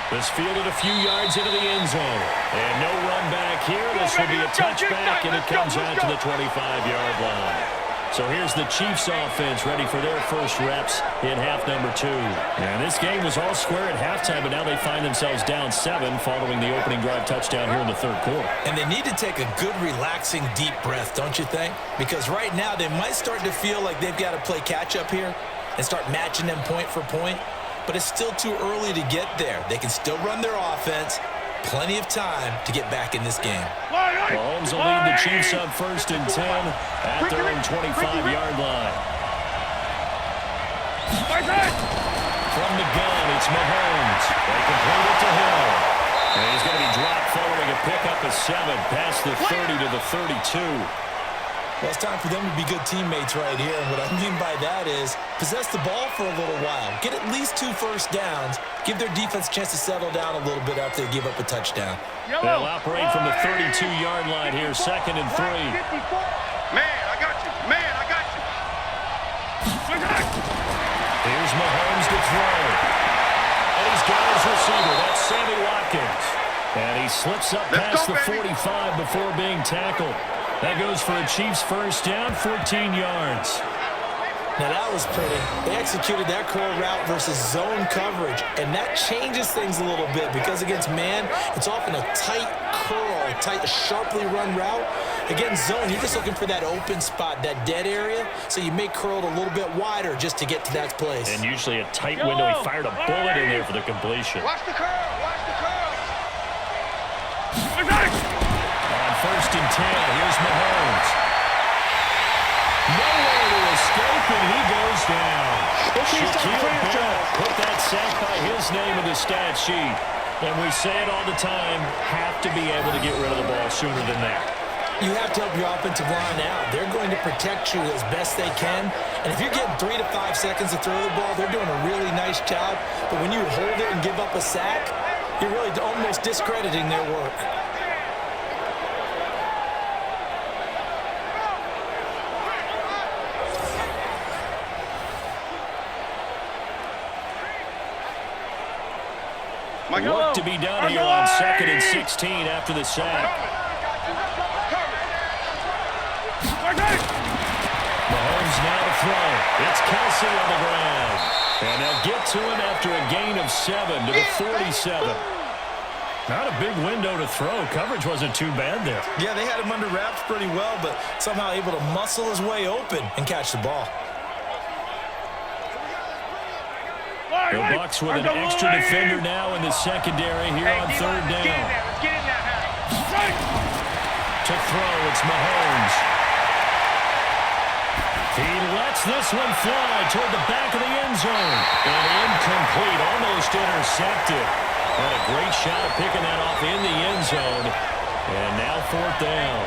This fielded a few yards into the end zone. And no run back here. This will be a touchback, and it comes out to the 25-yard line. So here's the Chiefs offense ready for their first reps in half number 2. And this game was all square at halftime, but now they find themselves down 7 following the opening drive touchdown here in the third quarter. And they need to take a good, relaxing, deep breath, don't you think? Because right now they might start to feel like they've got to play catch-up here and start matching them point for point. But it's still too early to get there. They can still run their offense. Plenty of time to get back in this game. Mahomes will lead the Chiefs up 1st and 10 at their own 25-yard line. From the gun, it's Mahomes. They complete it to him. And he's going to be dropped following a pickup of 7 past the 30 to the 32. Well, it's time for them to be good teammates right here. And what I mean by that is possess the ball for a little while. Get at least 2 first downs. Give their defense a chance to settle down a little bit after they give up a touchdown. They'll operate from the 32-yard line here, 2nd and 3. Man, I got you. Here's Mahomes to throw. And he's got his receiver. That's Sammy Watkins. And he slips up past the 45 before being tackled. That goes for a Chiefs first down, 14 yards. Now that was pretty. They executed that curl route versus zone coverage, and that changes things a little bit because against man, it's often a tight curl, tight, sharply run route. Against zone, you're just looking for that open spot, that dead area, so you may curl it a little bit wider just to get to that place. And usually a tight window. He fired a bullet in there for the completion. Watch the curl. On 1st and 10, here's Mahomes. Nowhere to escape, and he goes down. Shaquille Barrett put that sack by his name in the stat sheet. And we say it all the time, have to be able to get rid of the ball sooner than that. You have to help your offensive line out. They're going to protect you as best they can. And if you're getting 3 to 5 seconds to throw the ball, they're doing a really nice job. But when you hold it and give up a sack, you're really almost discrediting their work. Work to be done here on 2nd and 16 after the sack. Mahomes now to throw. It's Kelsey on the ground. And they'll get to him after a gain of 7 to the 47. Not a big window to throw. Coverage wasn't too bad there. Yeah, they had him under wraps pretty well, but somehow able to muscle his way open and catch the ball. The Bucs with an extra defender now in the secondary here on 3rd down. To throw, it's Mahomes. He lets this one fly toward the back of the end zone. And incomplete, almost intercepted. Had a great shot of picking that off in the end zone. And now 4th down.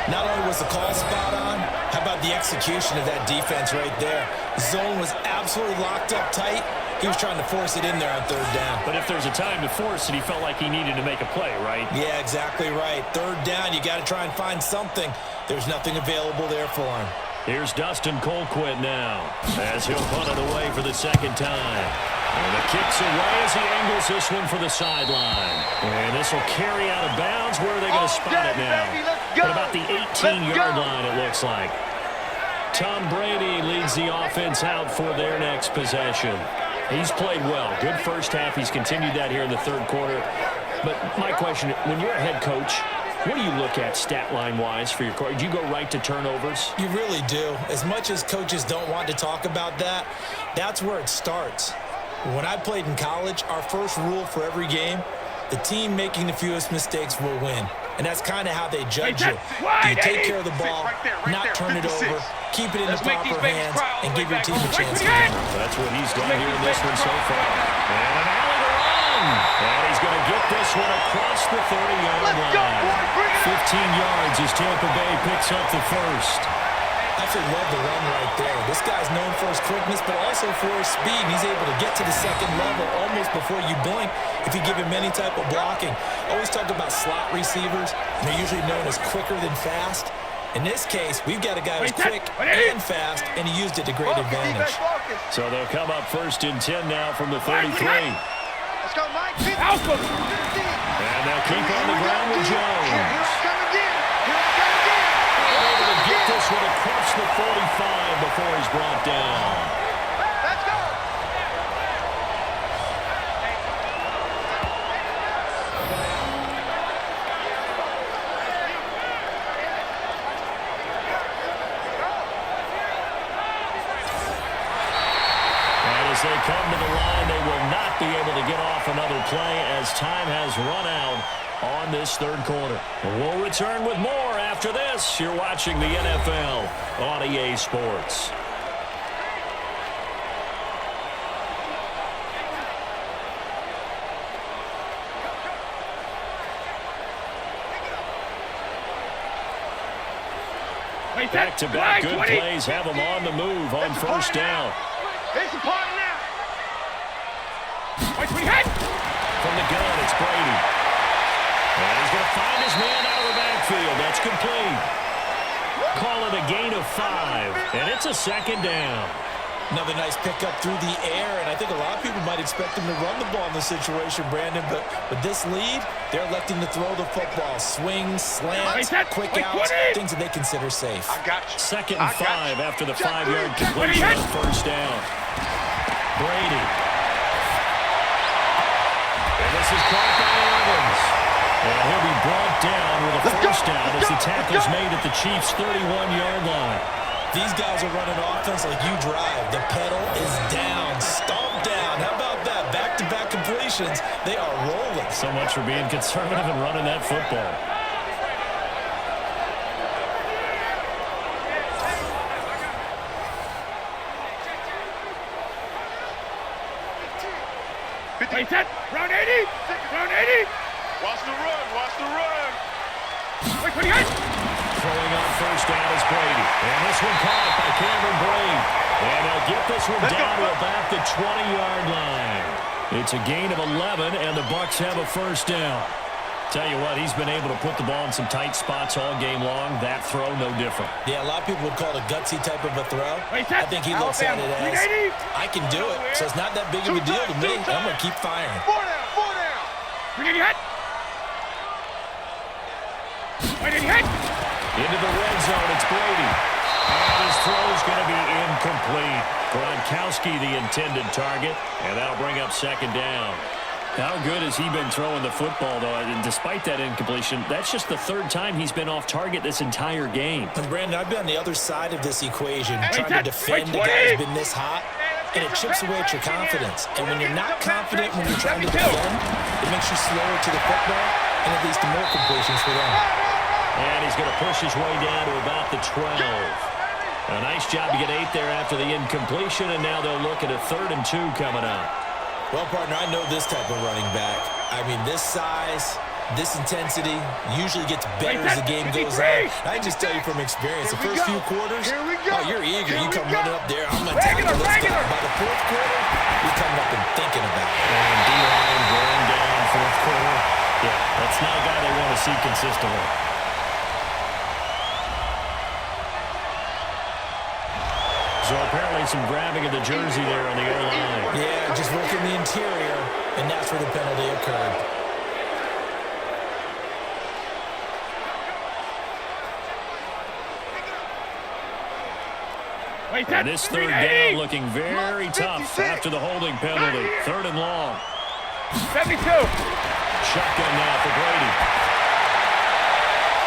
Not only was the call spot on, how about the execution of that defense right there? Zone was absolutely locked up tight. He was trying to force it in there on 3rd down. But if there's a time to force it, he felt like he needed to make a play, right? Yeah, exactly right. 3rd down, you got to try and find something. There's nothing available there for him. Here's Dustin Colquitt now, as he'll punt it away for the 2nd time. And the kick's away as he angles this one for the sideline. And this will carry out of bounds. Where are they going to spot it now? At about the 18-yard line, it looks like. Tom Brady leads the offense out for their next possession. He's played well. Good first half. He's continued that here in the 3rd quarter. But my question, when you're a head coach, what do you look at stat line-wise for your coach? Do you go right to turnovers? You really do. As much as coaches don't want to talk about that, that's where it starts. When I played in college, our first rule for every game, the team making the fewest mistakes will win. And that's kind of how they judge you. Do you take care of the ball, not turn it over, keep it in the proper hands, and give your team a chance to win? That's what he's done here in this one so far. And an alley to run. And he's going to get this one across the 30-yard line. 15 yards as Tampa Bay picks up the first. Absolutely love the run right there. This guy's known for his quickness, but also for his speed. He's able to get to the 2nd level almost before you blink if you give him any type of blocking. Always talk about slot receivers. They're usually known as quicker than fast. In this case, we've got a guy who's quick and fast, and he used it to great advantage. So they'll come up 1st and 10 now from the 33. Let's go, Mike. And they'll keep on the ground with Jones. Get this one across the 45 before he's brought down. Let's go. And as they come to the line, they will not be able to get off another play as time has run out on this 3rd quarter. We'll return with more after this. You're watching the NFL on EA Sports. Back-to-back good plays have them on the move on 1st down. It's a party now. From the gun, it's Brady. And he's going to find his man out of the backfield. That's complete. Call it a gain of 5, and it's a 2nd down. Another nice pickup through the air, and I think a lot of people might expect him to run the ball in this situation, Brandon, but with this lead, they're electing to throw the football. Swings, slants, quick outs, things that they consider safe. I got you. 2nd and 5 after the 5-yard completion on 1st down. Brady. And this is caught by Evans. And he'll be brought down with a 1st down as the tackle's made at the Chiefs' 31-yard line. These guys are running offense like you drive. The pedal is down, stomp down. How about that? Back-to-back completions. They are rolling. So much for being conservative and running that football. Play set. Round 80. Round 80. Watch the run. Watch the run. Throwing on first down is Brady. And this one caught by Cameron Brady. And they'll get this one down to about the 20-yard line. It's a gain of 11, and the Bucs have a first down. Tell you what, he's been able to put the ball in some tight spots all game long. That throw, no different. Yeah, a lot of people would call it a gutsy type of a throw. I think he looks at it as, I can do it, so it's not that big of a deal to me. I'm going to keep firing. 4 down. Into the red zone, it's Brady. And his throw's going to be incomplete. Gronkowski, the intended target, and that'll bring up second down. How good has he been throwing the football, though? And despite that incompletion, that's just the third time he's been off target this entire game. And Brandon, I've been on the other side of this equation, trying to defend a guy who's been this hot, and it chips away at your confidence. And when you're not confident when you're trying to defend, it makes you slower to the football, and it leads to more completions for them. And he's going to push his way down to about the 12. A nice job to get 8 there after the incompletion, and now they'll look at a 3rd and 2 coming up. Well, partner, I know this type of running back. I mean, this size, this intensity usually gets better as the game goes on. I can just tell you from experience, the first few quarters, oh, you're eager. You come running up there, I'm going to tackle this guy. By the 4th quarter, you're coming up and thinking about it. And D-line going down 4th quarter. Yeah, that's not a guy they want to see consistently. So apparently some grabbing of the jersey there on the O-line. Yeah, just working the interior, and that's where the penalty occurred. And this 3rd down looking very tough after the holding penalty. 3rd and long. 72. Shotgun now for Brady.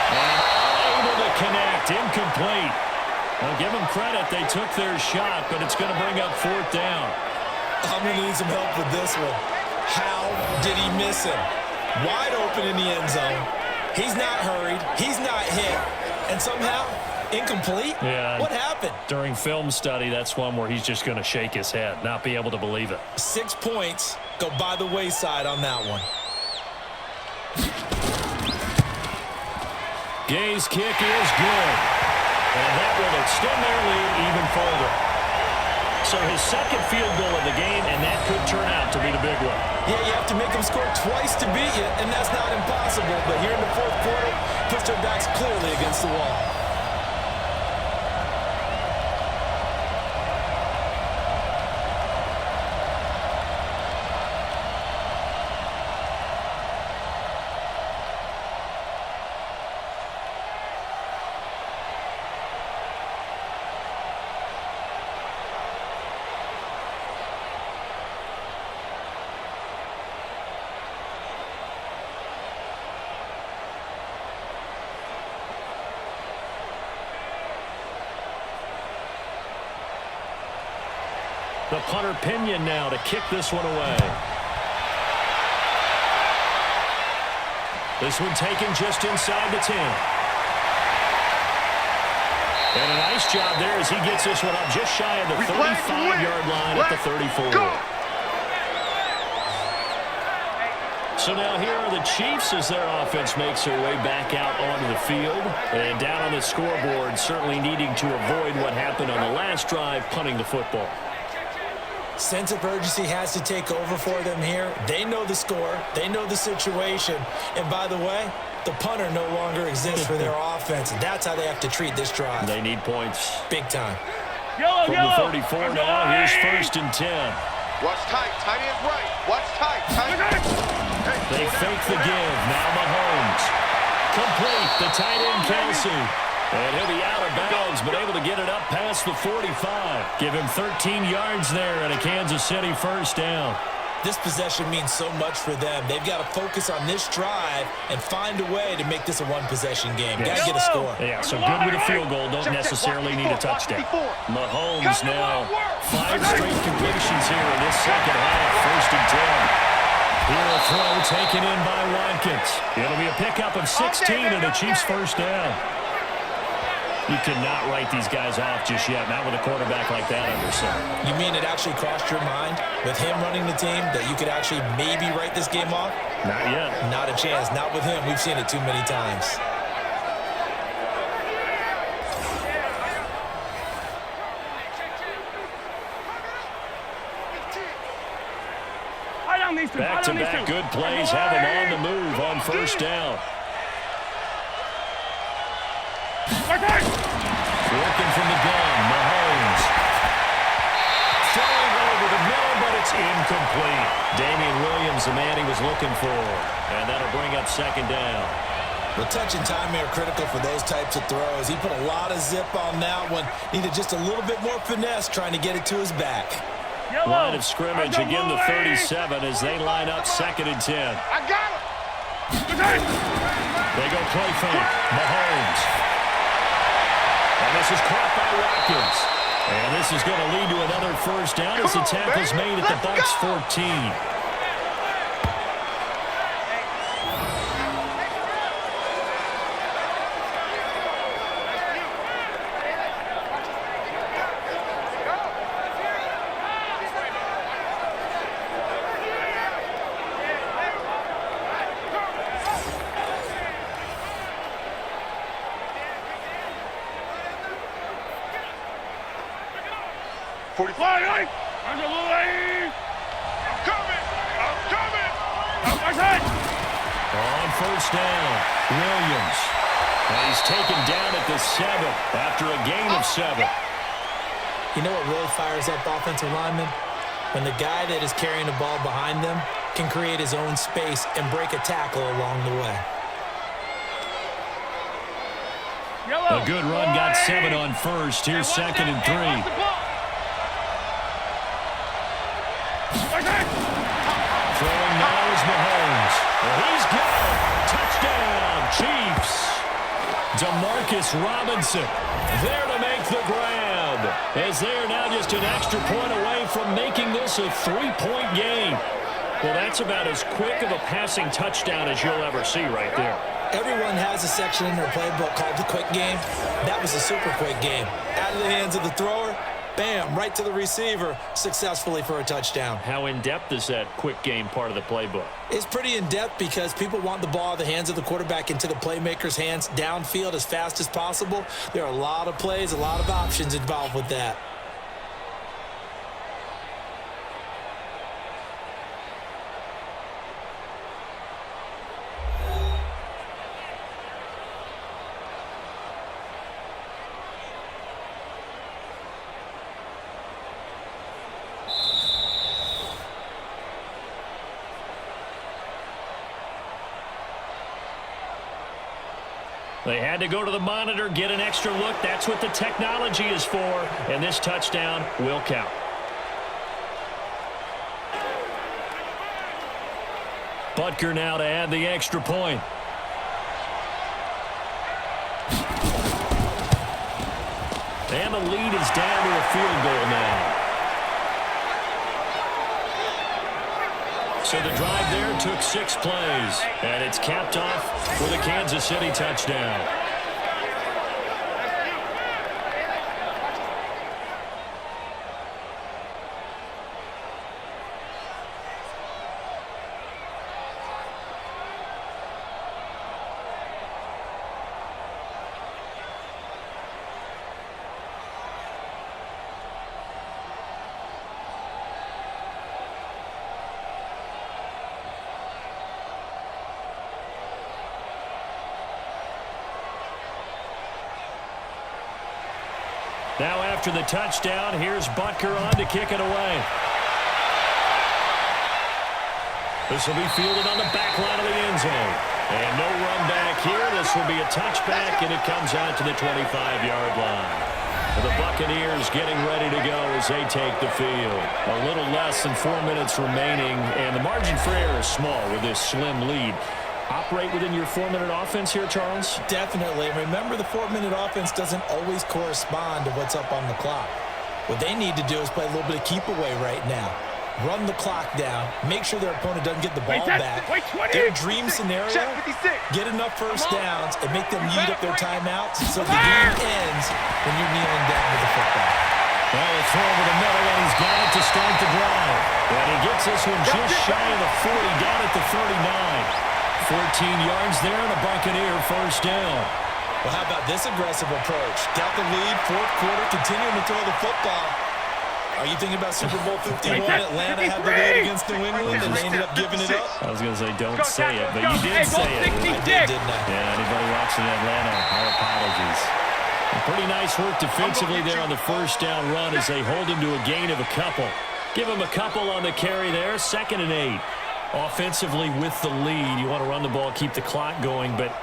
And unable to connect. Incomplete. I'll give them credit. They took their shot, but it's going to bring up 4th down. I'm going to need some help with this one. How did he miss him? Wide open in the end zone. He's not hurried. He's not hit. And somehow, incomplete? Yeah. What happened? During film study, that's one where he's just going to shake his head, not be able to believe it. 6 points go by the wayside on that one. Gay's kick is good. And that will extend their lead even further. So his 2nd field goal of the game, and that could turn out to be the big one. Yeah, you have to make them score twice to beat you, and that's not impossible. But here in the 4th quarter, puts their backs clearly against the wall. The punter Pinion now to kick this one away. This one taken just inside the 10. And a nice job there as he gets this one up just shy of the 35-yard line at the 34. So now here are the Chiefs as their offense makes their way back out onto the field. And down on the scoreboard, certainly needing to avoid what happened on the last drive, punting the football. Sense of urgency has to take over for them here. They know the score. They know the situation. And by the way, the punter no longer exists for their offense. And that's how they have to treat this drive. They need points. Big time. From the 34 now, here's 1st and 10. Watch tight. Tight is right. Watch tight. Tight. They fake the give. Now Mahomes. Complete. The tight end, Kelsey. And he'll be out of bounds, but able to get it up past the 45. Give him 13 yards there and a Kansas City 1st down. This possession means so much for them. They've got to focus on this drive and find a way to make this a one-possession game. Got to get a score. Yeah, so good with a field goal. Don't necessarily need a touchdown. Mahomes now 5 straight completions here in this 2nd half. 1st and 10. Here a throw taken in by Watkins. It'll be a pickup of 16 and a Chiefs 1st down. You cannot write these guys off just yet, not with a quarterback like that under center. You mean it actually crossed your mind with him running the team that you could actually maybe write this game off? Not yet. Not a chance. Not with him. We've seen it too many times. Back-to-back good plays have him on the move on first down. Working from the gun, Mahomes. Throwing over the middle, but it's incomplete. Damian Williams, the man he was looking for. And that'll bring up second down. The touch and timing are critical for those types of throws. He put a lot of zip on that one. Needed just a little bit more finesse trying to get it to his back. Line of scrimmage, again the 37 as they line up 2nd and 10. I got him. They go play fake. Mahomes. And this is caught by Watkins. And this is going to lead to another first down as the tackle's made at the Bucs 14. I'm coming. On first down, Williams. And he's taken down at the 7 after a gain of 7. You know what really fires up offensive linemen? When the guy that is carrying the ball behind them can create his own space and break a tackle along the way. A good run got 7 on first. Here's 2nd and 3. Throwing now is Mahomes. And he's got touchdown, Chiefs. Demarcus Robinson there to make the grab, as they are now just an extra point away from making this a 3-point game. Well, that's about as quick of a passing touchdown as you'll ever see right there. Everyone has a section in their playbook called the quick game. That was a super quick game. Out of the hands of the thrower, bam, right to the receiver, successfully for a touchdown. How in-depth is that quick game part of the playbook? It's pretty in-depth because people want the ball out of the hands of the quarterback into the playmaker's hands downfield as fast as possible. There are a lot of plays, a lot of options involved with that. They had to go to the monitor, get an extra look. That's what the technology is for, and this touchdown will count. Butker now to add the extra point. And the lead is down to a field goal now. So the drive there took 6 plays, and it's capped off with a Kansas City touchdown. Now after the touchdown, here's Butker on to kick it away. This will be fielded on the back line of the end zone. And no run back here. This will be a touchback, and it comes out to the 25-yard line. The Buccaneers getting ready to go as they take the field. A little less than 4 minutes remaining, and the margin for error is small with this slim lead. Operate within your 4-minute offense here, Charles? Definitely. Remember, the 4-minute offense doesn't always correspond to what's up on the clock. What they need to do is play a little bit of keep away right now. Run the clock down. Make sure their opponent doesn't get the ball back. Their dream scenario, get enough first downs and make them eat up their timeouts so the game ends when you're kneeling down with the football. Well, a throw over the middle, and he's got it to start the drive. And he gets this one just shy of the 40, down at the 39. 14 yards there, and a Buccaneer first down. Well, how about this aggressive approach? Got the lead, fourth quarter, continuing to throw the football. Are you thinking about Super Bowl 51? Atlanta had the lead against New England, and they ended up giving it up? I was going to say don't say it, but you did say it. I did, didn't I? Yeah, anybody watching Atlanta, our apologies. Pretty nice work defensively there on the first down run as they hold him to a gain of a couple. Give him a couple on the carry there, 2nd and 8. Offensively with the lead, you want to run the ball, keep the clock going, but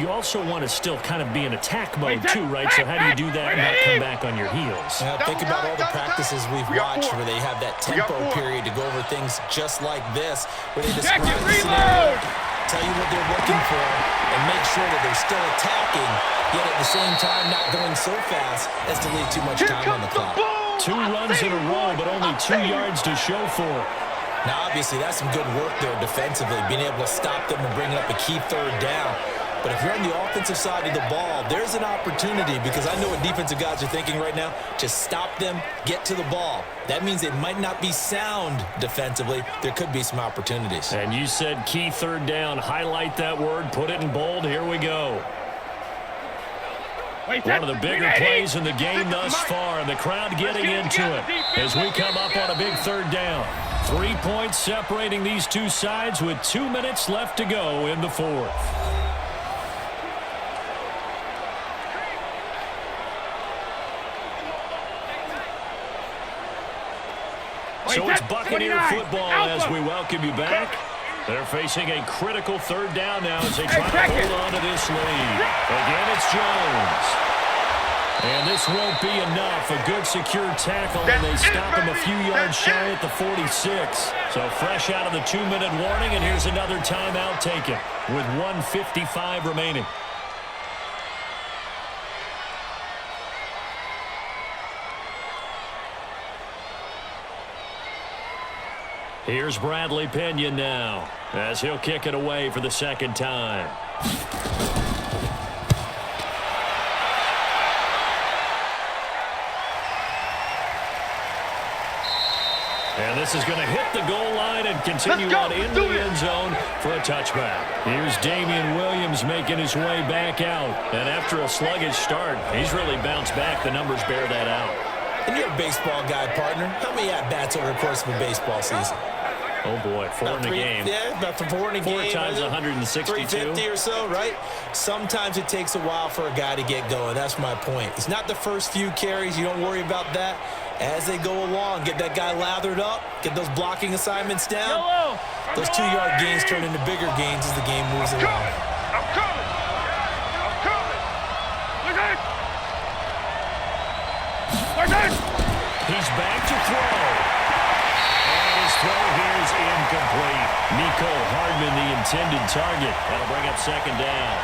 you also want to still kind of be in attack mode too, right? So how do you do that and not come back on your heels? Think about all the practices we've watched where they have that tempo period to go over things just like this, where they describe the scenario, tell you what they're looking for, and make sure that they're still attacking, yet at the same time not going so fast as to leave too much time on the clock. 2 runs in a row, but only 2 yards to show for it. Now, obviously, that's some good work there defensively, being able to stop them and bring up a key 3rd down. But if you're on the offensive side of the ball, there's an opportunity, because I know what defensive guys are thinking right now. Just stop them, get to the ball. That means they might not be sound defensively. There could be some opportunities. And you said key 3rd down. Highlight that word, put it in bold. Here we go. One of the bigger plays in the game thus far, and the crowd getting into it as we come up on a big 3rd down. 3 points separating these two sides with 2 minutes left to go in the 4th. So it's Buccaneer football as we welcome you back. They're facing a critical 3rd down now as they try to hold on to this lead. Again, it's Jones. And this won't be enough. A good secure tackle, and they stop him a few yards shy at the 46. So fresh out of the 2-minute warning, and here's another timeout taken with 1:55 remaining. Here's Bradley Pinion now as he'll kick it away for the 2nd time. And this is going to hit the goal line and continue on into the end zone for a touchback. Here's Damian Williams making his way back out. And after a sluggish start, he's really bounced back. The numbers bear that out. And you're a baseball guy, partner. How many at-bats over the course of a baseball season? Oh, boy, 4 in a game. Yeah, about 4 in a game. 4 times 162. 350 or so, right? Sometimes it takes a while for a guy to get going. That's my point. It's not the first few carries. You don't worry about that. As they go along, get that guy lathered up, get those blocking assignments down. Those 2-yard gains turn into bigger gains as the game moves along. I'm coming. He's back to throw. And his throw here is incomplete. Nico Hardman, the intended target. That'll bring up 2nd down.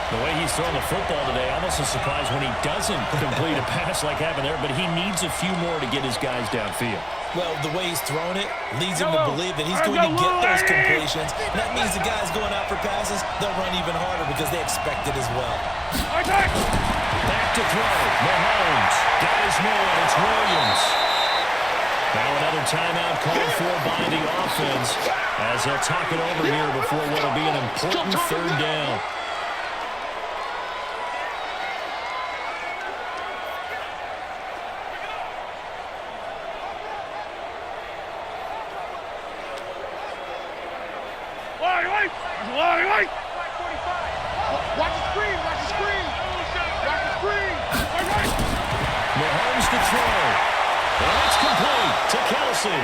The way he's throwing the football today, almost a surprise when he doesn't complete a pass like happened there, but he needs a few more to get his guys downfield. Well, the way he's thrown it leads him to believe that he's going to get those completions. And that means the guys going out for passes, they'll run even harder because they expect it as well. Back to throw. Mahomes got his man. It's Williams. Now another timeout called for by the offense as they'll talk it over here before what will be an important 3rd down. Watch the screen. Mahomes to throw. And it's complete to Kelsey.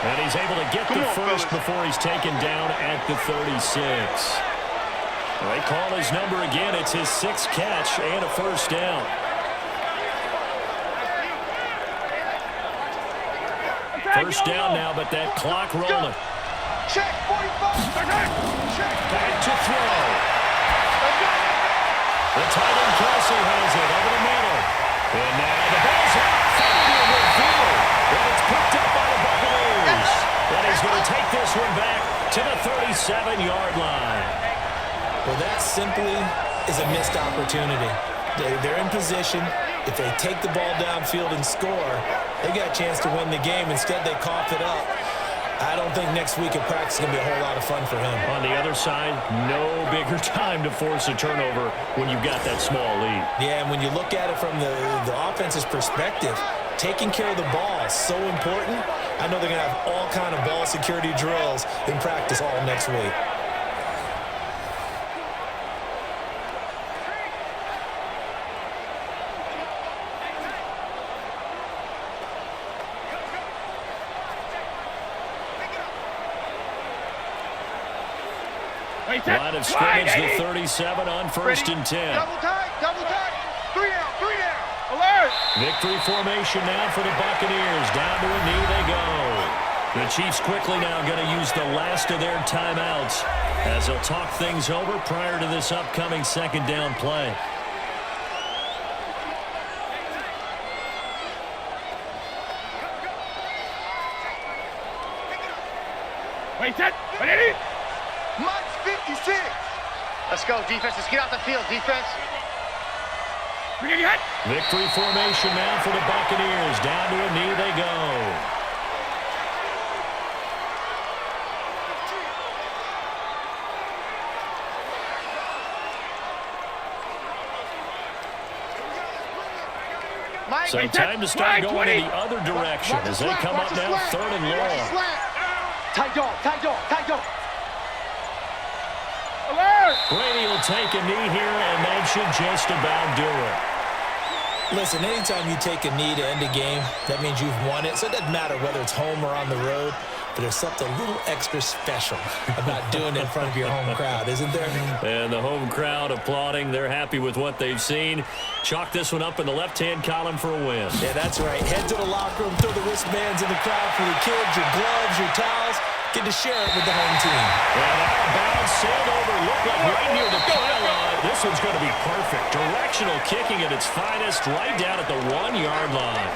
And he's able to get the first before he's taken down at the 36. They call his number again. It's his 6th catch and a 1st down. First down now, but that clock rolling. Check, 45. Back to throw. The tight end Kelsey has it over the middle. And now the ball's out. Found in midfield. And it's picked up by the Buccaneers. And he's going to take this one back to the 37-yard line. Well, that simply is a missed opportunity. They're in position. If they take the ball downfield and score, they got a chance to win the game. Instead, they cough it up. I don't think next week at practice is going to be a whole lot of fun for him. On the other side, no bigger time to force a turnover when you've got that small lead. Yeah, and when you look at it from the offense's perspective, taking care of the ball is so important. I know they're going to have all kind of ball security drills in practice all next week. Line of scrimmage, the 37 on 1st and 10. Double tight, double tight. 3 down, 3 down. Alert! Victory formation now for the Buccaneers. Down to a knee they go. The Chiefs quickly now going to use the last of their timeouts as they'll talk things over prior to this upcoming second down play. Wait, set! Ready? Mike's 56. Let's go, defense. Let's get out the field, defense. Bring it, hit! Victory formation now for the Buccaneers. Down to a knee they go. Mike, So time to start going in the other direction as they come up now 3rd and long. Tight dog, tight dog, tight dog. Alert! Brady will take a knee here, and that should just about do it. Listen, anytime you take a knee to end a game, that means you've won it. So it doesn't matter whether it's home or on the road, but there's something a little extra special about doing it in front of your home crowd, isn't there? And the home crowd applauding. They're happy with what they've seen. Chalk this one up in the left-hand column for a win. Yeah, that's right. Head to the locker room, throw the wristbands in the crowd for your kids, your gloves, your towels. Get to share it with the home team. And out of bounds, sailed over, looked like right near the pylon. This one's going to be perfect. Directional kicking at its finest, right down at the 1-yard line.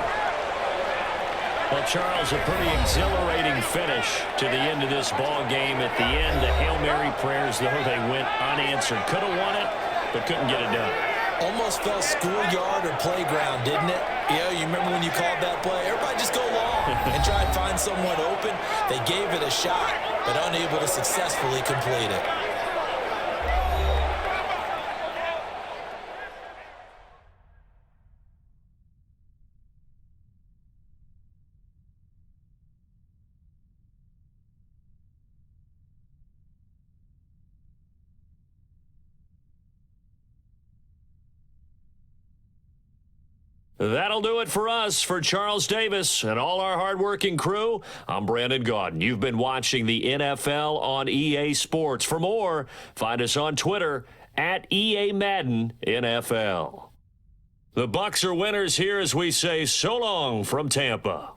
Well, Charles, a pretty exhilarating finish to the end of this ball game. At the end, the Hail Mary prayers, though, they went unanswered. Could have won it, but couldn't get it done. Almost felt schoolyard or playground, didn't it? You remember when you called that play? Everybody just go long and try and find someone open. They gave it a shot, but unable to successfully complete it. That'll do it for us. For Charles Davis and all our hardworking crew, I'm Brandon Gaudin. You've been watching the NFL on EA Sports. For more, find us on Twitter at EA Madden NFL. The Bucs are winners here as we say so long from Tampa.